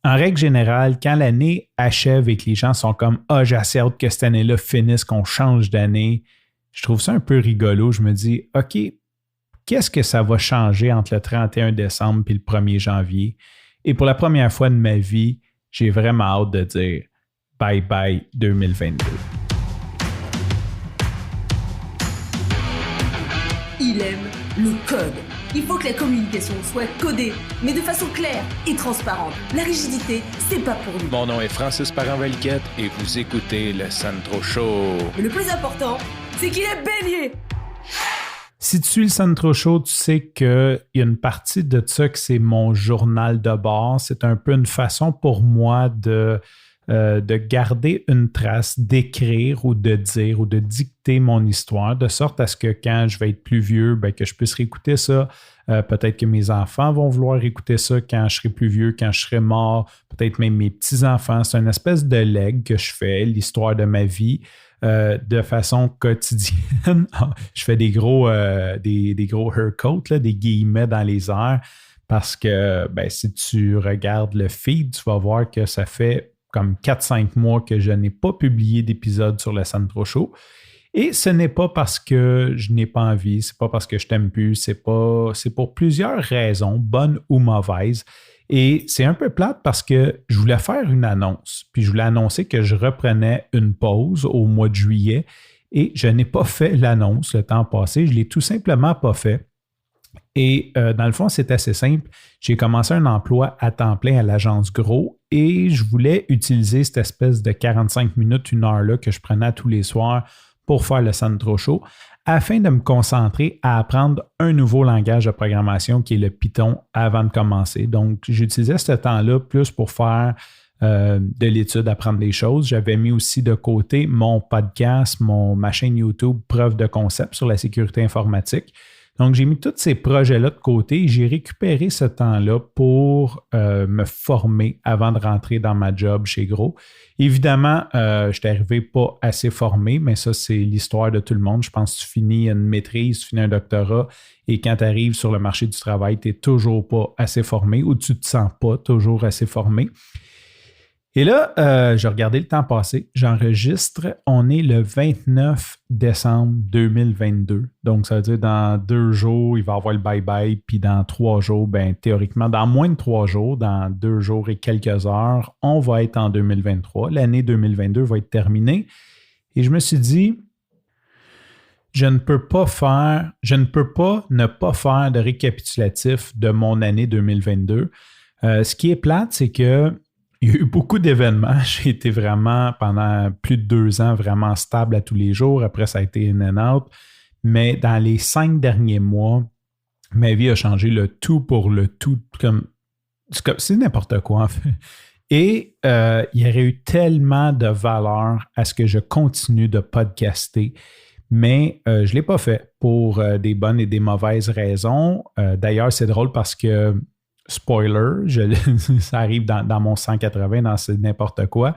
en règle générale, quand l'année achève et que les gens sont comme « Ah, j'ai assez hâte que cette année-là finisse, qu'on change d'année », je trouve ça un peu rigolo. Je me dis « OK, qu'est-ce que ça va changer entre le 31 décembre et le 1er janvier? » Et pour la première fois de ma vie, j'ai vraiment hâte de dire « Bye bye 2022 ». Il aime le code. Il faut que la communication soit codée, mais de façon claire et transparente. La rigidité, c'est pas pour nous. Mon nom est Francis Parent-Valquette et vous écoutez le Sandro Show. Et le plus important, c'est qu'il est bélier. Si tu suis le Sandro Show, tu sais qu'il y a une partie de ça que c'est mon journal de bord. C'est un peu une façon pour moi de garder une trace, d'écrire ou de dire ou de dicter mon histoire, de sorte à ce que quand je vais être plus vieux, ben, que je puisse réécouter ça. Peut-être que mes enfants vont vouloir écouter ça quand je serai plus vieux, quand je serai mort, peut-être même mes petits-enfants. C'est une espèce de legs que je fais, l'histoire de ma vie, de façon quotidienne. Je fais des gros hair quotes, là, des guillemets dans les airs, parce que ben, si tu regardes le feed, tu vas voir que ça fait comme 4-5 mois que je n'ai pas publié d'épisode sur le Sandro Show. Et ce n'est pas parce que je n'ai pas envie, c'est pas parce que je t'aime plus, c'est pour plusieurs raisons, bonnes ou mauvaises. Et c'est un peu plate parce que je voulais faire une annonce, puis je voulais annoncer que je reprenais une pause au mois de juillet et je n'ai pas fait l'annonce le temps passé, je ne l'ai tout simplement pas fait. Et dans le fond, c'est assez simple. J'ai commencé un emploi à temps plein à l'agence Gros et je voulais utiliser cette espèce de 45 minutes, 1 heure-là que je prenais tous les soirs pour faire le Sandro Show afin de me concentrer à apprendre un nouveau langage de programmation qui est le Python avant de commencer. Donc, j'utilisais ce temps-là plus pour faire de l'étude, apprendre des choses. J'avais mis aussi de côté mon podcast, ma chaîne YouTube Preuve de concept sur la sécurité informatique. Donc, j'ai mis tous ces projets-là de côté et j'ai récupéré ce temps-là pour me former avant de rentrer dans ma job chez Gros. Évidemment, je n'étais arrivé pas assez formé, mais ça, c'est l'histoire de tout le monde. Je pense que tu finis une maîtrise, tu finis un doctorat et quand tu arrives sur le marché du travail, tu n'es toujours pas assez formé ou tu ne te sens pas toujours assez formé. Et là, j'ai regardé le temps passé, j'enregistre, on est le 29 décembre 2022. Donc, ça veut dire dans 2 jours, il va y avoir le bye-bye, puis dans 3 jours, ben théoriquement, dans moins de 3 jours, dans 2 jours et quelques heures, on va être en 2023. L'année 2022 va être terminée. Et je me suis dit, je ne peux pas ne pas faire de récapitulatif de mon année 2022. Ce qui est plate, c'est que il y a eu beaucoup d'événements. J'ai été vraiment, pendant plus de 2 ans, vraiment stable à tous les jours. Après, ça a été in and out. Mais dans les 5 derniers mois, ma vie a changé le tout pour le tout. C'est n'importe quoi, en fait. Et il y aurait eu tellement de valeur à ce que je continue de podcaster. Mais je ne l'ai pas fait pour des bonnes et des mauvaises raisons. D'ailleurs, c'est drôle parce que spoiler, ça arrive dans mon 180, dans n'importe quoi.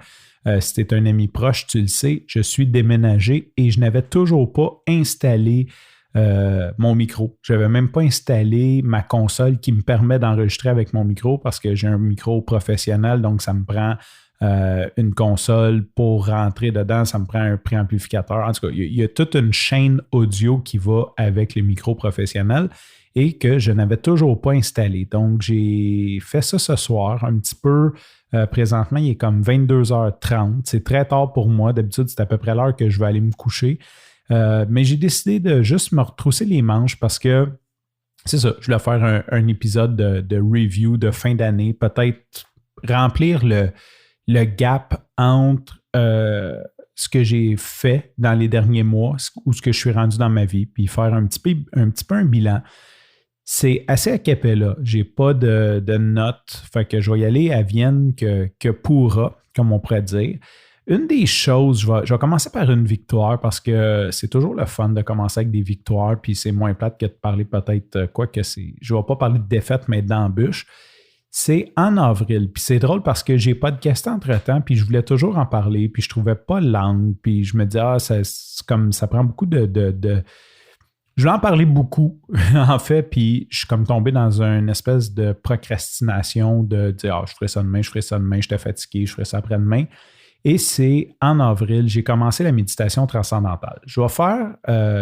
Si tu es un ami proche, tu le sais, je suis déménagé et je n'avais toujours pas installé mon micro. Je n'avais même pas installé ma console qui me permet d'enregistrer avec mon micro parce que j'ai un micro professionnel, donc ça me prend une console pour rentrer dedans, ça me prend un préamplificateur. En tout cas, il y a toute une chaîne audio qui va avec les micros professionnels et que je n'avais toujours pas installé. Donc, j'ai fait ça ce soir, un petit peu. Présentement, il est comme 22h30. C'est très tard pour moi. D'habitude, c'est à peu près l'heure que je vais aller me coucher. Mais j'ai décidé de juste me retrousser les manches parce que, c'est ça, je voulais faire un épisode de review de fin d'année, peut-être remplir le gap entre ce que j'ai fait dans les derniers mois ou ce que je suis rendu dans ma vie, puis faire un petit peu un bilan. C'est assez a cappella. Je n'ai pas de notes. Fait que je vais y aller à Vienne que pourra, comme on pourrait dire. Une des choses, je vais commencer par une victoire parce que c'est toujours le fun de commencer avec des victoires, puis c'est moins plate que de parler peut-être quoi que c'est. Je ne vais pas parler de défaite, mais d'embûche. C'est en avril. Puis c'est drôle parce que j'ai podcasté entre-temps, puis je voulais toujours en parler, puis je ne trouvais pas l'angle, puis je me disais, ça prend beaucoup de Je voulais en parler beaucoup, en fait, puis je suis comme tombé dans une espèce de procrastination de dire je ferai ça demain, j'étais fatigué, je ferai ça après-demain. Et c'est en avril, j'ai commencé la méditation transcendantale. Je vais faire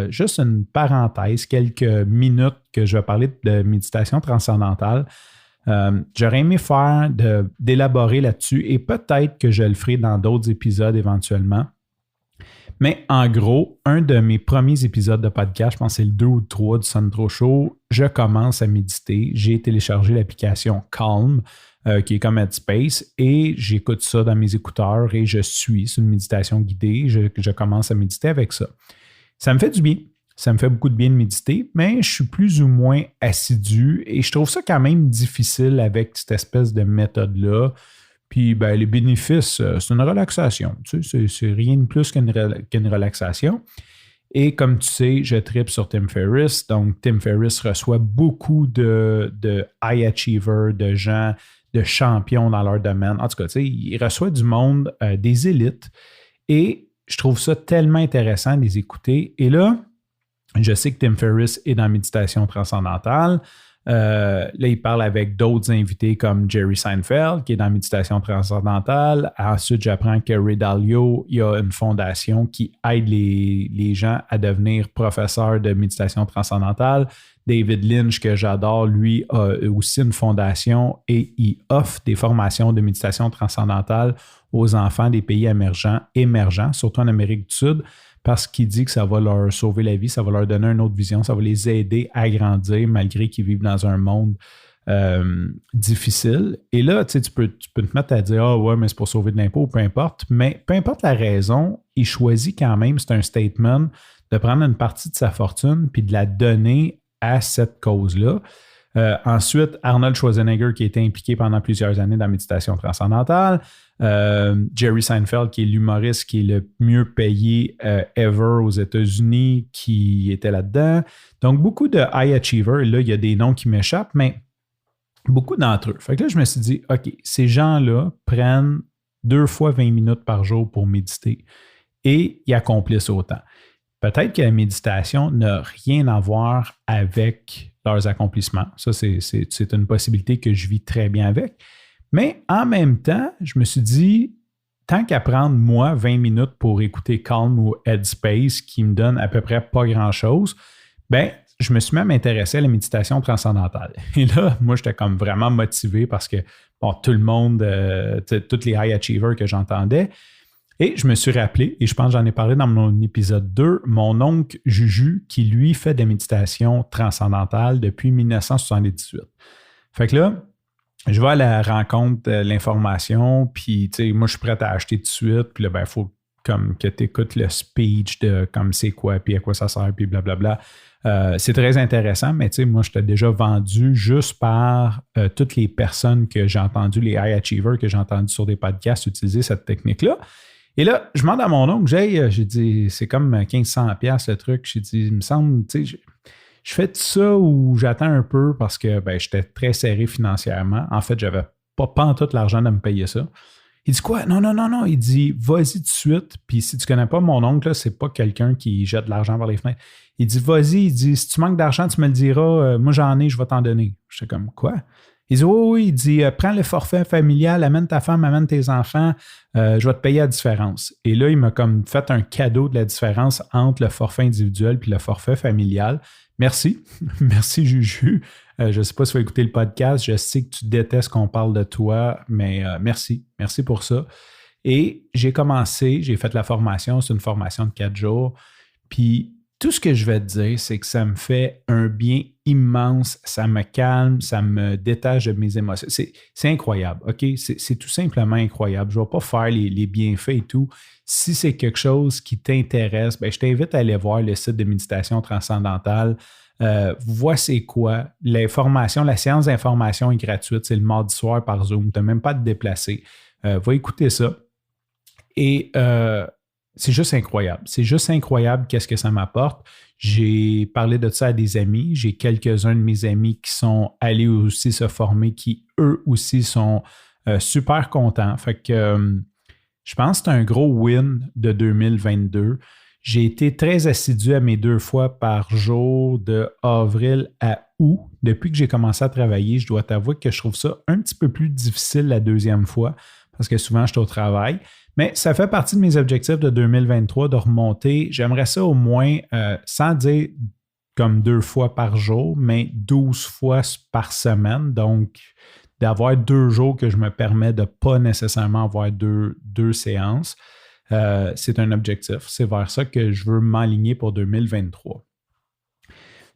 juste une parenthèse, quelques minutes que je vais parler de méditation transcendantale. J'aurais aimé d'élaborer là-dessus et peut-être que je le ferai dans d'autres épisodes éventuellement. Mais en gros, un de mes premiers épisodes de podcast, je pense que c'est le 2 ou le 3 du Sandro Show, je commence à méditer. J'ai téléchargé l'application Calm, qui est comme Headspace, et j'écoute ça dans mes écouteurs et je suis sur une méditation guidée. Je commence à méditer avec ça. Ça me fait du bien. Ça me fait beaucoup de bien de méditer, mais je suis plus ou moins assidu et je trouve ça quand même difficile avec cette espèce de méthode-là. Puis, les bénéfices, c'est une relaxation. Tu sais, c'est rien de plus qu'une relaxation. Et comme tu sais, je tripe sur Tim Ferriss. Donc, Tim Ferriss reçoit beaucoup de high achievers, de gens, de champions dans leur domaine. En tout cas, tu sais, il reçoit du monde, des élites. Et je trouve ça tellement intéressant de les écouter. Et là, je sais que Tim Ferriss est dans la méditation transcendantale. Là, il parle avec d'autres invités comme Jerry Seinfeld, qui est dans la méditation transcendantale. Ensuite, j'apprends que Ray Dalio, il y a une fondation qui aide les gens à devenir professeurs de méditation transcendantale. David Lynch, que j'adore, lui, a aussi une fondation et il offre des formations de méditation transcendantale aux enfants des pays émergents, surtout en Amérique du Sud, parce qu'il dit que ça va leur sauver la vie, ça va leur donner une autre vision, ça va les aider à grandir malgré qu'ils vivent dans un monde difficile. Et là, tu peux te mettre à dire « Ah ouais, mais c'est pour sauver de l'impôt », peu importe. Mais peu importe la raison, il choisit quand même, c'est un statement, de prendre une partie de sa fortune puis de la donner à cette cause-là. Ensuite, Arnold Schwarzenegger, qui a été impliqué pendant plusieurs années dans la méditation transcendantale. Jerry Seinfeld, qui est l'humoriste qui est le mieux payé ever aux États-Unis, qui était là-dedans. Donc, beaucoup de high achievers. Là, il y a des noms qui m'échappent, mais beaucoup d'entre eux. Fait que là, je me suis dit, OK, ces gens-là prennent 2 fois 20 minutes par jour pour méditer et ils accomplissent autant. Peut-être que la méditation n'a rien à voir avec leurs accomplissements. Ça, c'est une possibilité que je vis très bien avec. Mais en même temps, je me suis dit, tant qu'à prendre, moi, 20 minutes pour écouter Calm ou Headspace, qui me donne à peu près pas grand-chose, je me suis même intéressé à la méditation transcendantale. Et là, moi, j'étais comme vraiment motivé parce que, tout le monde, tous les high achievers que j'entendais. Et je me suis rappelé, et je pense que j'en ai parlé dans mon épisode 2, mon oncle Juju, qui lui fait des méditations transcendantales depuis 1978. Fait que là, je vais à la rencontre de l'information, puis moi, je suis prêt à acheter tout de suite, puis là, il faut comme que tu écoutes le speech de comme c'est quoi, puis à quoi ça sert, puis blablabla. C'est très intéressant, mais moi, je t'ai déjà vendu juste par toutes les personnes que j'ai entendues, les high achievers que j'ai entendus sur des podcasts utiliser cette technique-là. Et là, je demande à mon oncle, j'ai dit, c'est comme 1500$ le truc. J'ai dit, il me semble, je fais tout ça ou j'attends un peu parce que j'étais très serré financièrement. En fait, j'avais pas tout l'argent de me payer ça. Il dit quoi? Non. Il dit, vas-y tout de suite. Puis si tu connais pas mon oncle, là, c'est pas quelqu'un qui jette de l'argent par les fenêtres. Il dit, vas-y. Il dit, si tu manques d'argent, tu me le diras. Moi, j'en ai, je vais t'en donner. J'étais comme, quoi? Il dit, oui. Il dit, prends le forfait familial, amène ta femme, amène tes enfants. Je vais te payer la différence. Et là, il m'a comme fait un cadeau de la différence entre le forfait individuel et le forfait familial. Merci. Merci, Juju. Je ne sais pas si tu vas écouter le podcast. Je sais que tu détestes qu'on parle de toi, mais merci. Merci pour ça. Et j'ai fait la formation. C'est une formation de 4 jours. Puis, tout ce que je vais te dire, c'est que ça me fait un bien immense. Ça me calme, ça me détache de mes émotions. C'est incroyable, OK? C'est tout simplement incroyable. Je ne vais pas faire les bienfaits et tout. Si c'est quelque chose qui t'intéresse, je t'invite à aller voir le site de méditation transcendantale. Vois c'est quoi. L'information, la séance d'information est gratuite. C'est le mardi soir par Zoom. Tu n'as même pas à te déplacer. Va écouter ça. Et c'est juste incroyable. C'est juste incroyable qu'est-ce que ça m'apporte. J'ai parlé de ça à des amis. J'ai quelques-uns de mes amis qui sont allés aussi se former, qui eux aussi sont super contents. Fait que je pense que c'est un gros win de 2022. J'ai été très assidu à mes 2 fois par jour de avril à août. Depuis que j'ai commencé à travailler, je dois t'avouer que je trouve ça un petit peu plus difficile la 2e fois parce que souvent, je suis au travail. Mais ça fait partie de mes objectifs de 2023 de remonter. J'aimerais ça au moins, sans dire comme 2 fois par jour, mais 12 fois par semaine. Donc, d'avoir 2 jours que je me permets de ne pas nécessairement avoir deux séances. C'est un objectif. C'est vers ça que je veux m'aligner pour 2023.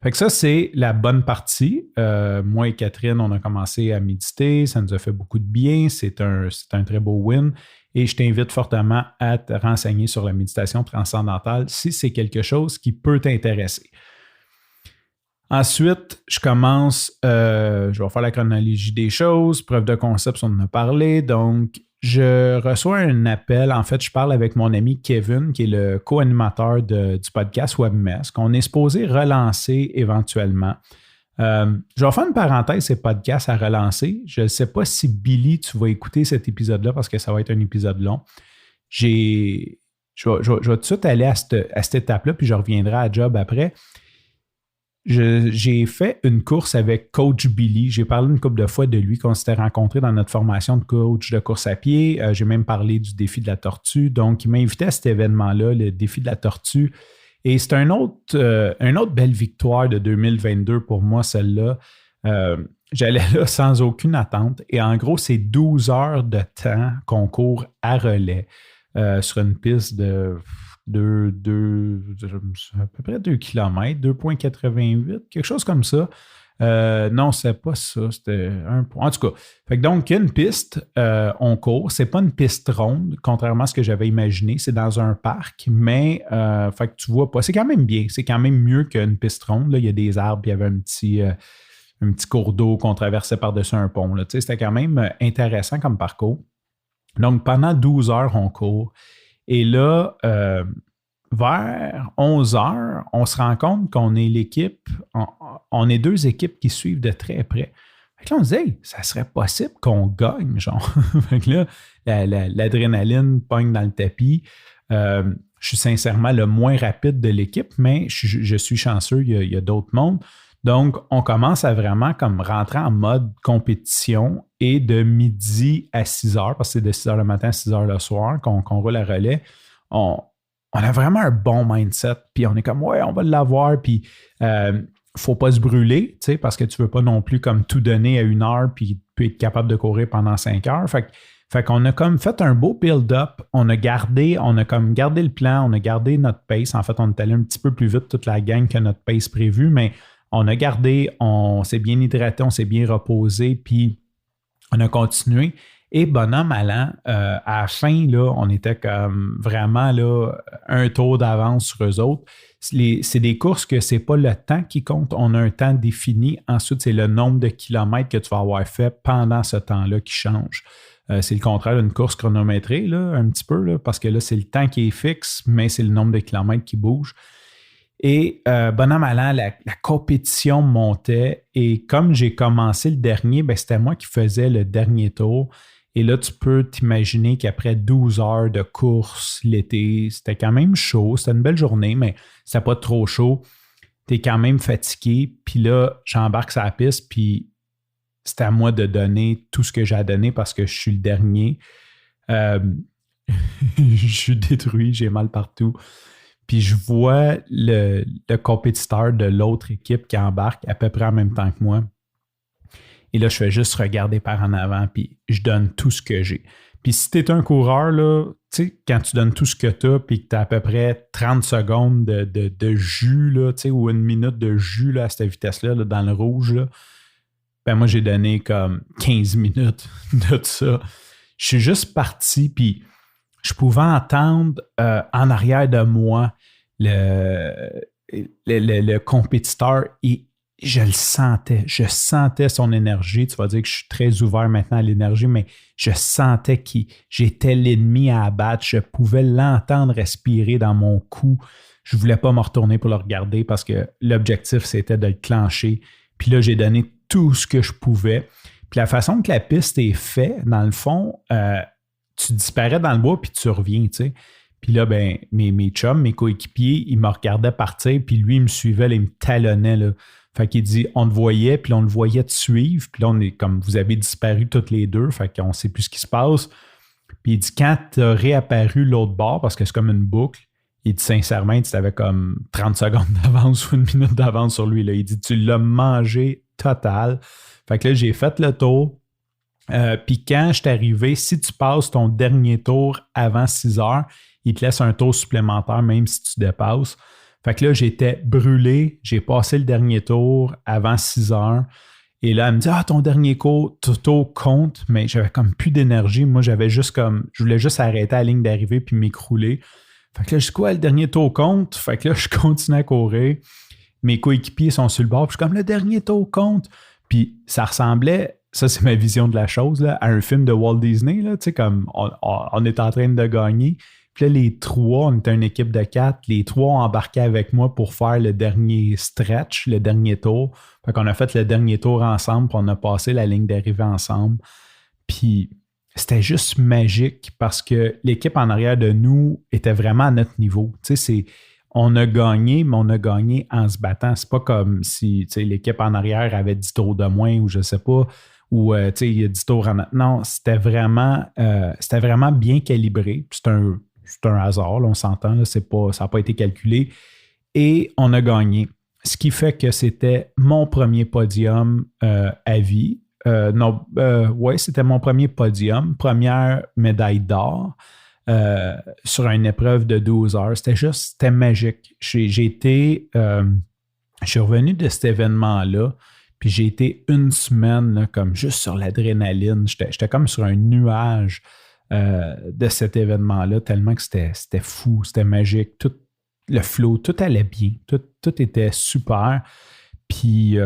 Fait que ça, c'est la bonne partie. Moi et Catherine, on a commencé à méditer. Ça nous a fait beaucoup de bien. C'est un très beau win. Et je t'invite fortement à te renseigner sur la méditation transcendantale si c'est quelque chose qui peut t'intéresser. Ensuite, je commence, je vais faire la chronologie des choses. Preuve de concept, on en a parlé. Donc, je reçois un appel. En fait, je parle avec mon ami Kevin, qui est le co-animateur du podcast WebMess, qu'on est supposé relancer éventuellement. Je vais faire une parenthèse, ces podcasts à relancer. Je ne sais pas si Billy, tu vas écouter cet épisode-là parce que ça va être un épisode long. Je vais tout de suite aller à cette étape-là, puis je reviendrai à job après. J'ai fait une course avec Coach Billy. J'ai parlé une couple de fois de lui qu'on s'était rencontré dans notre formation de coach de course à pied. J'ai même parlé du défi de la tortue. Donc, il m'a invité à cet événement-là, le défi de la tortue. Et c'est une autre belle victoire de 2022 pour moi, celle-là. J'allais là sans aucune attente. Et en gros, c'est 12 heures de temps qu'on court à relais sur une piste de à peu près 2 km, 2,88, quelque chose comme ça. Non, c'est pas ça, c'était un point. En tout cas, fait que donc, il y a une piste, on court. C'est pas une piste ronde, contrairement à ce que j'avais imaginé. C'est dans un parc, mais fait que tu vois pas. C'est quand même bien. C'est quand même mieux qu'une piste ronde. Là, il y a des arbres, il y avait un petit cours d'eau qu'on traversait par-dessus un pont. Là. C'était quand même intéressant comme parcours. Donc, pendant 12 heures, on court. Et là, vers 11 heures, on se rend compte qu'on est l'équipe, on est 2 équipes qui suivent de très près. Fait que là, on se dit, hey, ça serait possible qu'on gagne, genre. Fait que là, l'adrénaline pogne dans le tapis. Je suis sincèrement le moins rapide de l'équipe, mais je suis chanceux, il y a d'autres mondes. Donc, on commence à vraiment comme rentrer en mode compétition et de midi à 6 heures, parce que c'est de 6 heures le matin à 6 heures le soir qu'on roule à relais, on a vraiment un bon mindset. Puis on est comme, ouais, on va l'avoir. Puis faut pas se brûler, tu sais, parce que tu veux pas non plus comme tout donner à 1 heure puis être capable de courir pendant 5 heures. Fait qu'on a comme fait un beau build-up. On a gardé le plan, on a gardé notre pace. En fait, on est allé un petit peu plus vite toute la gang que notre pace prévu, mais on a gardé, on s'est bien hydraté, on s'est bien reposé, puis on a continué. Et bon an, mal an, à la fin, là, on était comme vraiment là, un tour d'avance sur eux autres. C'est des courses que c'est pas le temps qui compte, on a un temps défini. Ensuite, c'est le nombre de kilomètres que tu vas avoir fait pendant ce temps-là qui change. C'est le contraire d'une course chronométrée, là, un petit peu, là, parce que là, c'est le temps qui est fixe, mais c'est le nombre de kilomètres qui bouge. Et bon an, mal an, la compétition montait. Et comme j'ai commencé le dernier, ben, c'était moi qui faisais le dernier tour. Et là, tu peux t'imaginer qu'après 12 heures de course l'été, c'était quand même chaud. C'était une belle journée, mais c'était pas trop chaud. Tu es quand même fatigué. Puis là, j'embarque sur la piste, puis c'était à moi de donner tout ce que j'ai à donner parce que je suis le dernier. Je suis détruit, j'ai mal partout. Puis je vois le compétiteur de l'autre équipe qui embarque à peu près en même temps que moi. Et là, je fais juste regarder par en avant, puis je donne tout ce que j'ai. Puis si tu es un coureur, là, tu sais, quand tu donnes tout ce que tu as, puis que tu as à peu près 30 secondes de jus, là, tu sais, ou 1 minute de jus là, à cette vitesse-là, là, dans le rouge, là, ben moi, j'ai donné comme 15 minutes de ça. Je suis juste parti, puis je pouvais entendre en arrière de moi le compétiteur et je le sentais. Je sentais son énergie. Tu vas dire que je suis très ouvert maintenant à l'énergie, mais je sentais que j'étais l'ennemi à abattre. Je pouvais l'entendre respirer dans mon cou. Je ne voulais pas me retourner pour le regarder parce que l'objectif, c'était de le clencher. Puis là, j'ai donné tout ce que je pouvais. Puis la façon que la piste est faite, dans le fond, tu disparais dans le bois puis tu reviens, tu sais. Puis là, ben, mes chums, mes coéquipiers, ils me regardaient partir, puis lui, il me suivait, là, il me talonnait, là. Fait qu'il dit, on te voyait, puis là, on le voyait te suivre, puis là, on est comme, vous avez disparu toutes les deux, fait qu'on sait plus ce qui se passe. Puis il dit, quand tu as réapparu l'autre bord, parce que c'est comme une boucle, il dit sincèrement, tu avais comme 30 secondes d'avance ou une minute d'avance sur lui. Là. Il dit, tu l'as mangé total. Fait que là, j'ai fait le tour. Puis quand je suis arrivé, si tu passes ton dernier tour avant 6 heures, il te laisse un tour supplémentaire même si tu dépasses. Fait que là, j'étais brûlé. J'ai passé le dernier tour avant 6 heures. Et là, elle me dit, ton dernier tour compte, mais j'avais comme plus d'énergie. Moi, j'avais juste comme, je voulais juste arrêter à la ligne d'arrivée puis m'écrouler. Fait que là, je dis quoi, le dernier tour compte? Fait que là, je continue à courir. Mes coéquipiers sont sur le bord. Puis je suis comme, le dernier tour compte. Puis ça ressemblait, ça c'est ma vision de la chose, là, à un film de Walt Disney. Là, tu sais, comme on est en train de gagner. Puis là, les trois, on était une équipe de 4. Les trois ont embarqué avec moi pour faire le dernier stretch, le dernier tour. Fait qu'on a fait le dernier tour ensemble. Puis on a passé la ligne d'arrivée ensemble. Puis c'était juste magique parce que l'équipe en arrière de nous était vraiment à notre niveau. Tu sais, on a gagné, mais on a gagné en se battant. C'est pas comme si l'équipe en arrière avait 10 tours de moins ou je sais pas, ou il y a 10 tours en... Non, c'était vraiment bien calibré. C'est un hasard, là, on s'entend, là, ça n'a pas été calculé. Et on a gagné. Ce qui fait que c'était mon premier podium à vie. C'était mon premier podium, première médaille d'or sur une épreuve de 12 heures. C'était magique. Je suis revenu de cet événement-là, puis j'ai été une semaine là, comme juste sur l'adrénaline. J'étais comme sur un nuage de cet événement-là, tellement que c'était fou, c'était magique. Tout le flow, tout allait bien, tout était super. Puis,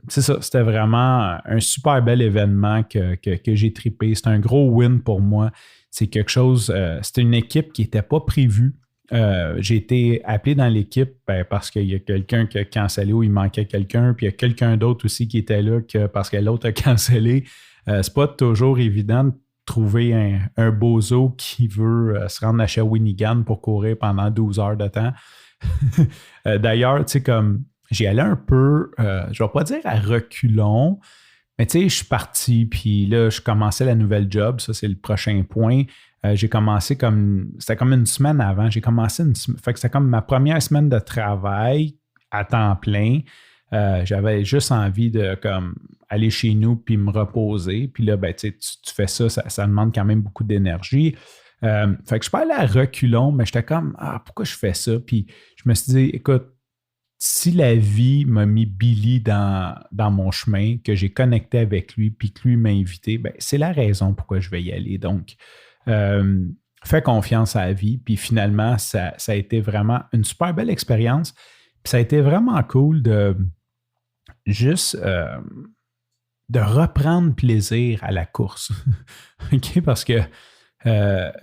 c'est ça, c'était vraiment un super bel événement que j'ai trippé. C'était un gros win pour moi. C'est quelque chose, c'était une équipe qui n'était pas prévue. J'ai été appelé dans l'équipe parce qu'il y a quelqu'un qui a cancellé ou il manquait quelqu'un, puis il y a quelqu'un d'autre aussi qui était là parce que l'autre a cancellé. C'est pas toujours évident de trouver un bozo qui veut se rendre à Shawinigan pour courir pendant 12 heures de temps. D'ailleurs, tu sais, comme j'y allais un peu, je ne vais pas dire à reculons, mais tu sais, je suis parti, puis là, je commençais la nouvelle job, ça c'est le prochain point. J'ai commencé c'était comme une semaine avant, fait que c'était comme ma première semaine de travail à temps plein. J'avais juste envie de comme aller chez nous puis me reposer. Puis là, ben, tu fais ça demande quand même beaucoup d'énergie. Fait que je peux aller à reculons, mais j'étais comme, pourquoi je fais ça? Puis je me suis dit, écoute, si la vie m'a mis Billy dans mon chemin, que j'ai connecté avec lui, puis que lui m'a invité, ben, c'est la raison pourquoi je vais y aller. Donc, fais confiance à la vie. Puis finalement, ça a été vraiment une super belle expérience. Puis ça a été vraiment cool de juste de reprendre plaisir à la course. OK? Parce que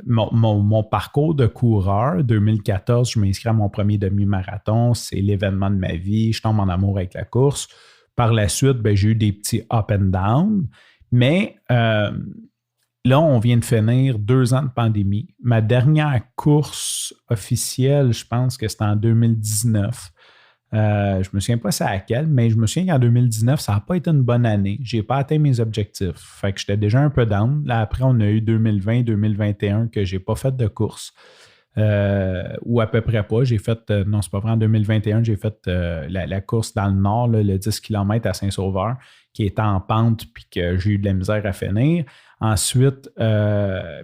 mon parcours de coureur, 2014, je m'inscris à mon premier demi-marathon. C'est l'événement de ma vie. Je tombe en amour avec la course. Par la suite, ben, j'ai eu des petits up and down. Mais là, on vient de finir 2 ans de pandémie. Ma dernière course officielle, je pense que c'était en 2019. Je me souviens pas c'est à laquelle, mais je me souviens qu'en 2019, ça n'a pas été une bonne année. Je n'ai pas atteint mes objectifs. Fait que j'étais déjà un peu down. Là, après, on a eu 2020, 2021 que je n'ai pas fait de course. Ou à peu près pas. J'ai fait, non, c'est pas vrai, en 2021, j'ai fait la course dans le nord, là, le 10 km à Saint-Sauveur, qui était en pente puis que j'ai eu de la misère à finir. Ensuite,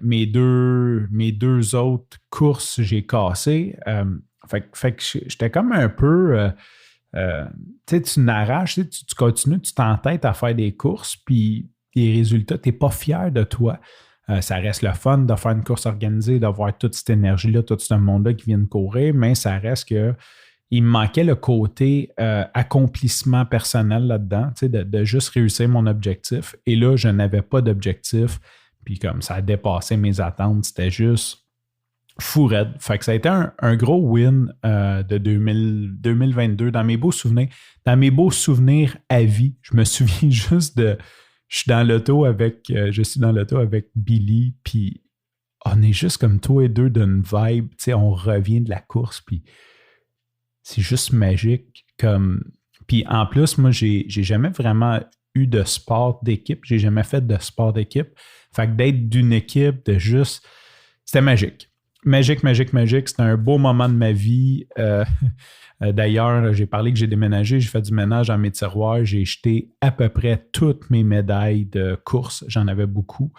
mes deux autres courses, j'ai cassé. Fait que j'étais comme un peu... tu n'arraches, tu continues, tu t'entêtes à faire des courses, puis les résultats, tu n'es pas fier de toi. Ça reste le fun de faire une course organisée, d'avoir toute cette énergie-là, tout ce monde-là qui vient de courir, mais ça reste que il me manquait le côté accomplissement personnel là-dedans, de juste réussir mon objectif. Et là, je n'avais pas d'objectif, puis comme ça a dépassé mes attentes, c'était juste fou raide. Fait que ça a été un gros win de 2022 dans mes beaux souvenirs. Dans mes beaux souvenirs à vie, je me souviens juste je suis dans l'auto avec Billy, puis on est juste comme toi et deux d'une vibe, tu sais, on revient de la course, puis c'est juste magique. Puis en plus, moi, j'ai jamais vraiment eu de sport d'équipe, j'ai jamais fait de sport d'équipe. Fait que d'être d'une équipe, c'était magique. Magique. C'était un beau moment de ma vie. D'ailleurs, j'ai parlé que j'ai déménagé, j'ai fait du ménage dans mes tiroirs, j'ai jeté à peu près toutes mes médailles de course, j'en avais beaucoup.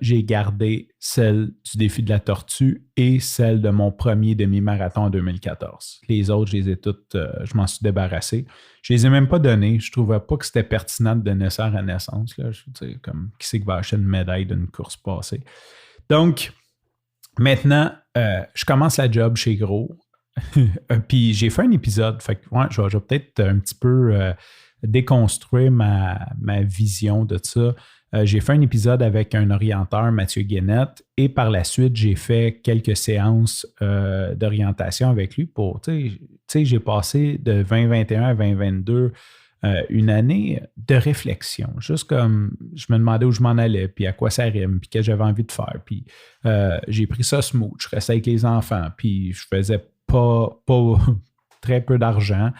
J'ai gardé celle du défi de la tortue et celle de mon premier demi-marathon en 2014. Les autres, je m'en suis débarrassé. Je les ai même pas donnés. Je trouvais pas que c'était pertinent de donner ça à naissance. Là. Je veux dire, comme qui c'est qui va acheter une médaille d'une course passée. Donc, maintenant, je commence la job chez Gros. Puis j'ai fait un épisode. Fait que, je vais peut-être un petit peu déconstruire ma vision de ça. J'ai fait un épisode avec un orienteur, Mathieu Guénette, et par la suite, j'ai fait quelques séances d'orientation avec lui pour, tu sais, j'ai passé de 2021 à 2022 une année de réflexion. Juste comme je me demandais où je m'en allais, puis à quoi ça rime, puis qu'est-ce que j'avais envie de faire. Puis j'ai pris ça smooth, je restais avec les enfants, puis je faisais pas très peu d'argent,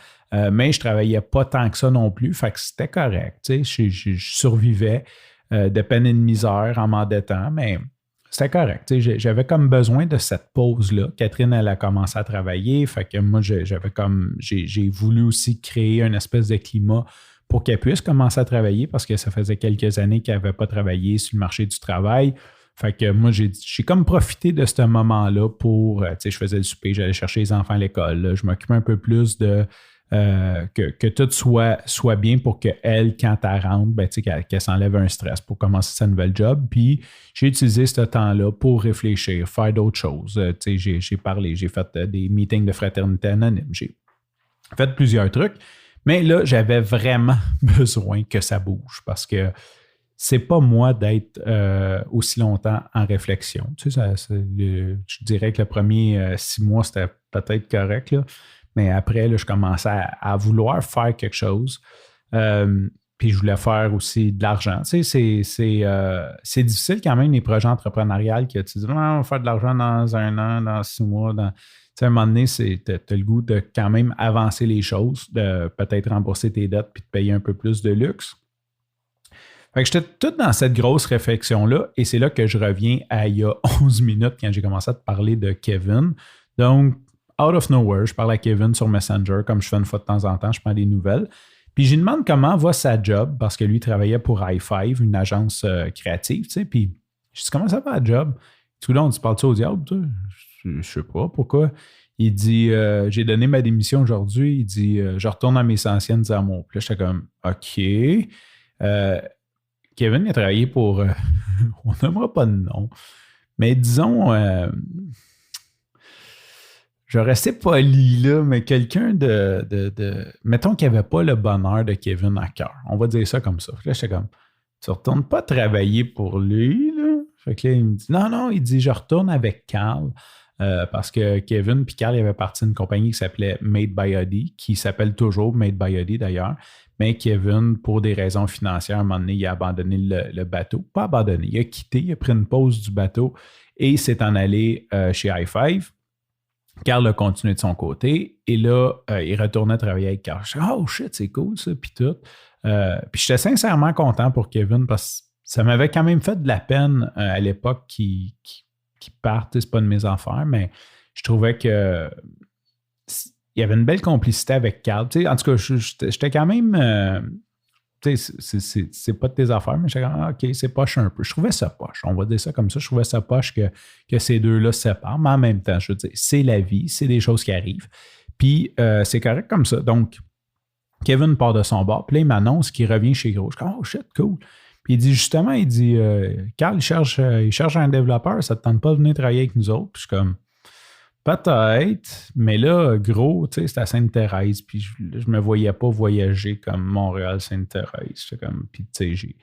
mais je travaillais pas tant que ça non plus, fait que c'était correct. Tu sais, je survivais de peine et de misère en m'endettant, mais c'était correct. Tu sais, j'avais comme besoin de cette pause-là. Catherine, elle a commencé à travailler, fait que moi, j'ai voulu aussi créer une espèce de climat pour qu'elle puisse commencer à travailler parce que ça faisait quelques années qu'elle n'avait pas travaillé sur le marché du travail. Fait que moi, j'ai comme profité de ce moment-là pour, tu sais, je faisais le souper, j'allais chercher les enfants à l'école, là, je m'occupais un peu plus de que tout soit bien pour qu'elle, quand elle rentre, ben, tu sais, qu'elle s'enlève un stress pour commencer sa nouvelle job. Puis j'ai utilisé ce temps-là pour réfléchir, faire d'autres choses. Tu sais, j'ai parlé, j'ai fait des meetings de fraternité anonyme, j'ai fait plusieurs trucs. Mais là, j'avais vraiment besoin que ça bouge parce que c'est pas moi d'être aussi longtemps en réflexion. Tu sais, je dirais que le premier 6 mois, c'était peut-être correct, là. Mais après, là, je commençais à vouloir faire quelque chose. Puis je voulais faire aussi de l'argent. Tu sais, c'est difficile quand même, les projets entrepreneuriales, que tu dis, non, on va faire de l'argent dans 1 an, dans 6 mois. Tu sais, à un moment donné, tu as le goût de quand même avancer les choses, de peut-être rembourser tes dettes puis de payer un peu plus de luxe. Fait que j'étais tout dans cette grosse réflexion-là et c'est là que je reviens à il y a 11 minutes quand j'ai commencé à te parler de Kevin. Donc, out of nowhere, je parle à Kevin sur Messenger, comme je fais une fois de temps en temps, je prends des nouvelles. Puis je lui demande comment va sa job, parce que lui travaillait pour i5, une agence créative, tu sais. Puis je dis, comment ça va la job? Tout le long, tu parles-tu au diable, toi? Je sais pas, pourquoi? Il dit, j'ai donné ma démission aujourd'hui. Il dit, je retourne à mes anciennes amours. Puis là, j'étais comme, OK. Kevin, il a travaillé pour, on n'aimera pas de nom, mais disons, je vais rester poli là, mais quelqu'un mettons qu'il n'y avait pas le bonheur de Kevin à cœur. On va dire ça comme ça. Là, j'étais comme, tu ne retournes pas travailler pour lui, là? Fait que là, il me dit, non, il dit, je retourne avec Carl. Parce que Kevin puis Carl, il avait parti d'une compagnie qui s'appelait Made by Oddy, qui s'appelle toujours Made by Oddy d'ailleurs. Mais Kevin, pour des raisons financières, à un moment donné, il a abandonné le bateau. Pas abandonné, il a quitté, il a pris une pause du bateau et s'est en allé chez i5. Carl a continué de son côté et là, il retournait travailler avec Carl. Je dis, oh shit, c'est cool ça, puis tout. Puis j'étais sincèrement content pour Kevin parce que ça m'avait quand même fait de la peine à l'époque qu'il parte. C'est pas de mes affaires, mais je trouvais que il y avait une belle complicité avec Carl. Tu sais, en tout cas, j'étais quand même. Tu sais, c'est pas de tes affaires, mais j'étais quand même, OK, c'est poche un peu. Je trouvais ça poche. On va dire ça comme ça. Je trouvais ça poche que ces deux-là se séparent. Mais en même temps, je veux dire, c'est la vie, c'est des choses qui arrivent. Puis, c'est correct comme ça. Donc, Kevin part de son bord. Puis là, il m'annonce qu'il revient chez Gros. Je dis, oh shit, cool. Puis il dit justement, Carl, il cherche un développeur, ça ne te tente pas de venir travailler avec nous autres. Puis je suis comme, peut-être, mais là, Gros, tu sais, c'est à Sainte-Thérèse, puis je me voyais pas voyager comme Montréal-Sainte-Thérèse. J'étais comme, puis tu sais,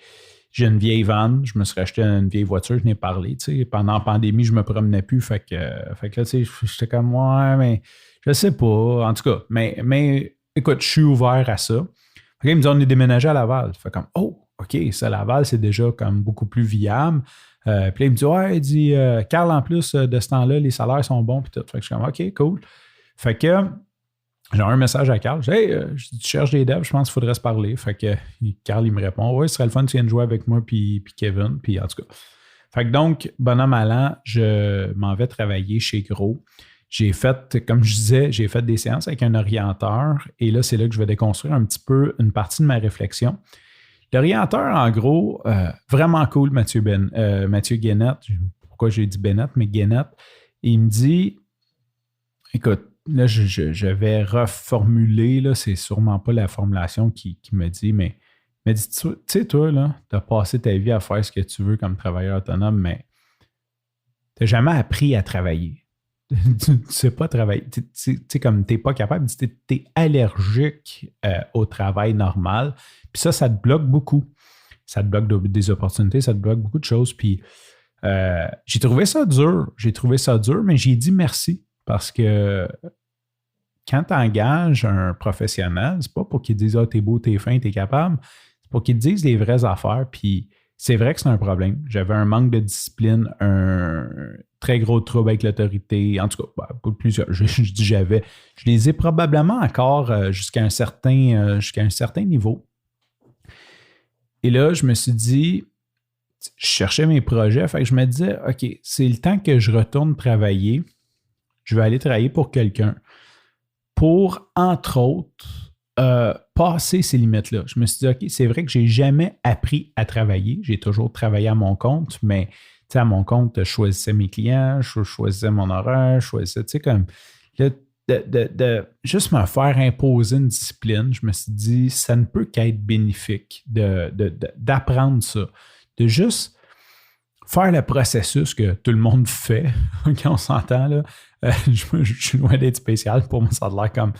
j'ai une vieille van, je me suis racheté une vieille voiture, je n'ai parlé, tu sais, pendant la pandémie, je me promenais plus, fait que là, tu sais, j'étais comme, ouais, mais je sais pas, en tout cas, mais écoute, je suis ouvert à ça. Fait que là, il me dit, on est déménagé à Laval. Fait comme, oh, OK, ça, Laval, c'est déjà comme beaucoup plus viable. Puis là, il me dit, ouais, il dit, Carl, en plus de ce temps-là, les salaires sont bons, puis tout. Fait que je suis comme, OK, cool. Fait que j'ai un message à Carl. J'ai dit, hey, tu cherches des devs, je pense qu'il faudrait se parler. Fait que Carl, il me répond, ouais, ce serait le fun, tu viens de jouer avec moi, puis Kevin, puis en tout cas. Fait que donc, bonhomme allant, je m'en vais travailler chez Gros. J'ai fait, comme je disais, j'ai fait des séances avec un orienteur, et là, c'est là que je vais déconstruire un petit peu une partie de ma réflexion. L'orienteur, en gros, vraiment cool, Mathieu Guénette. Pourquoi j'ai dit Bennett, mais Guénette. Il me dit, écoute, là, je vais reformuler, là, c'est sûrement pas la formulation qui me dit, mais il m'a dit, tu sais, toi, là, tu as passé ta vie à faire ce que tu veux comme travailleur autonome, mais tu n'as jamais appris à travailler. Tu ne sais pas travailler. Tu sais, comme tu n'es pas capable, tu es allergique au travail normal. Puis ça te bloque beaucoup. Ça te bloque des opportunités, ça te bloque beaucoup de choses. Puis j'ai trouvé ça dur, mais j'ai dit merci parce que quand tu engages un professionnel, c'est pas pour qu'il te dise « Ah, t'es beau, t'es fin, t'es capable », c'est pour qu'il te dise les vraies affaires. Puis c'est vrai que c'est un problème. J'avais un manque de discipline, un très gros trouble avec l'autorité. En tout cas, plusieurs. Je dis j'avais. Je les ai probablement encore jusqu'à un certain niveau. Et là, je me suis dit, je cherchais mes projets. Fait que je me disais, OK, c'est le temps que je retourne travailler. Je vais aller travailler pour quelqu'un pour, entre autres, passer ces limites-là. Je me suis dit, OK, c'est vrai que je n'ai jamais appris à travailler. J'ai toujours travaillé à mon compte, mais à mon compte, je choisissais mes clients, je choisissais mon horaire, je choisissais, tu sais, comme de juste me faire imposer une discipline. Je me suis dit, ça ne peut qu'être bénéfique d'apprendre ça, de juste faire le processus que tout le monde fait, quand on s'entend, là. Je suis loin d'être spécial. Pour moi, ça a l'air comme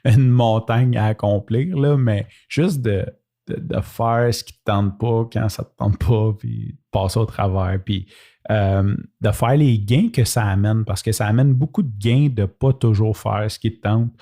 une montagne à accomplir, là, mais juste de faire ce qui ne te tente pas quand ça ne te tente pas, puis de passer au travers, puis de faire les gains que ça amène, parce que ça amène beaucoup de gains de ne pas toujours faire ce qui te tente,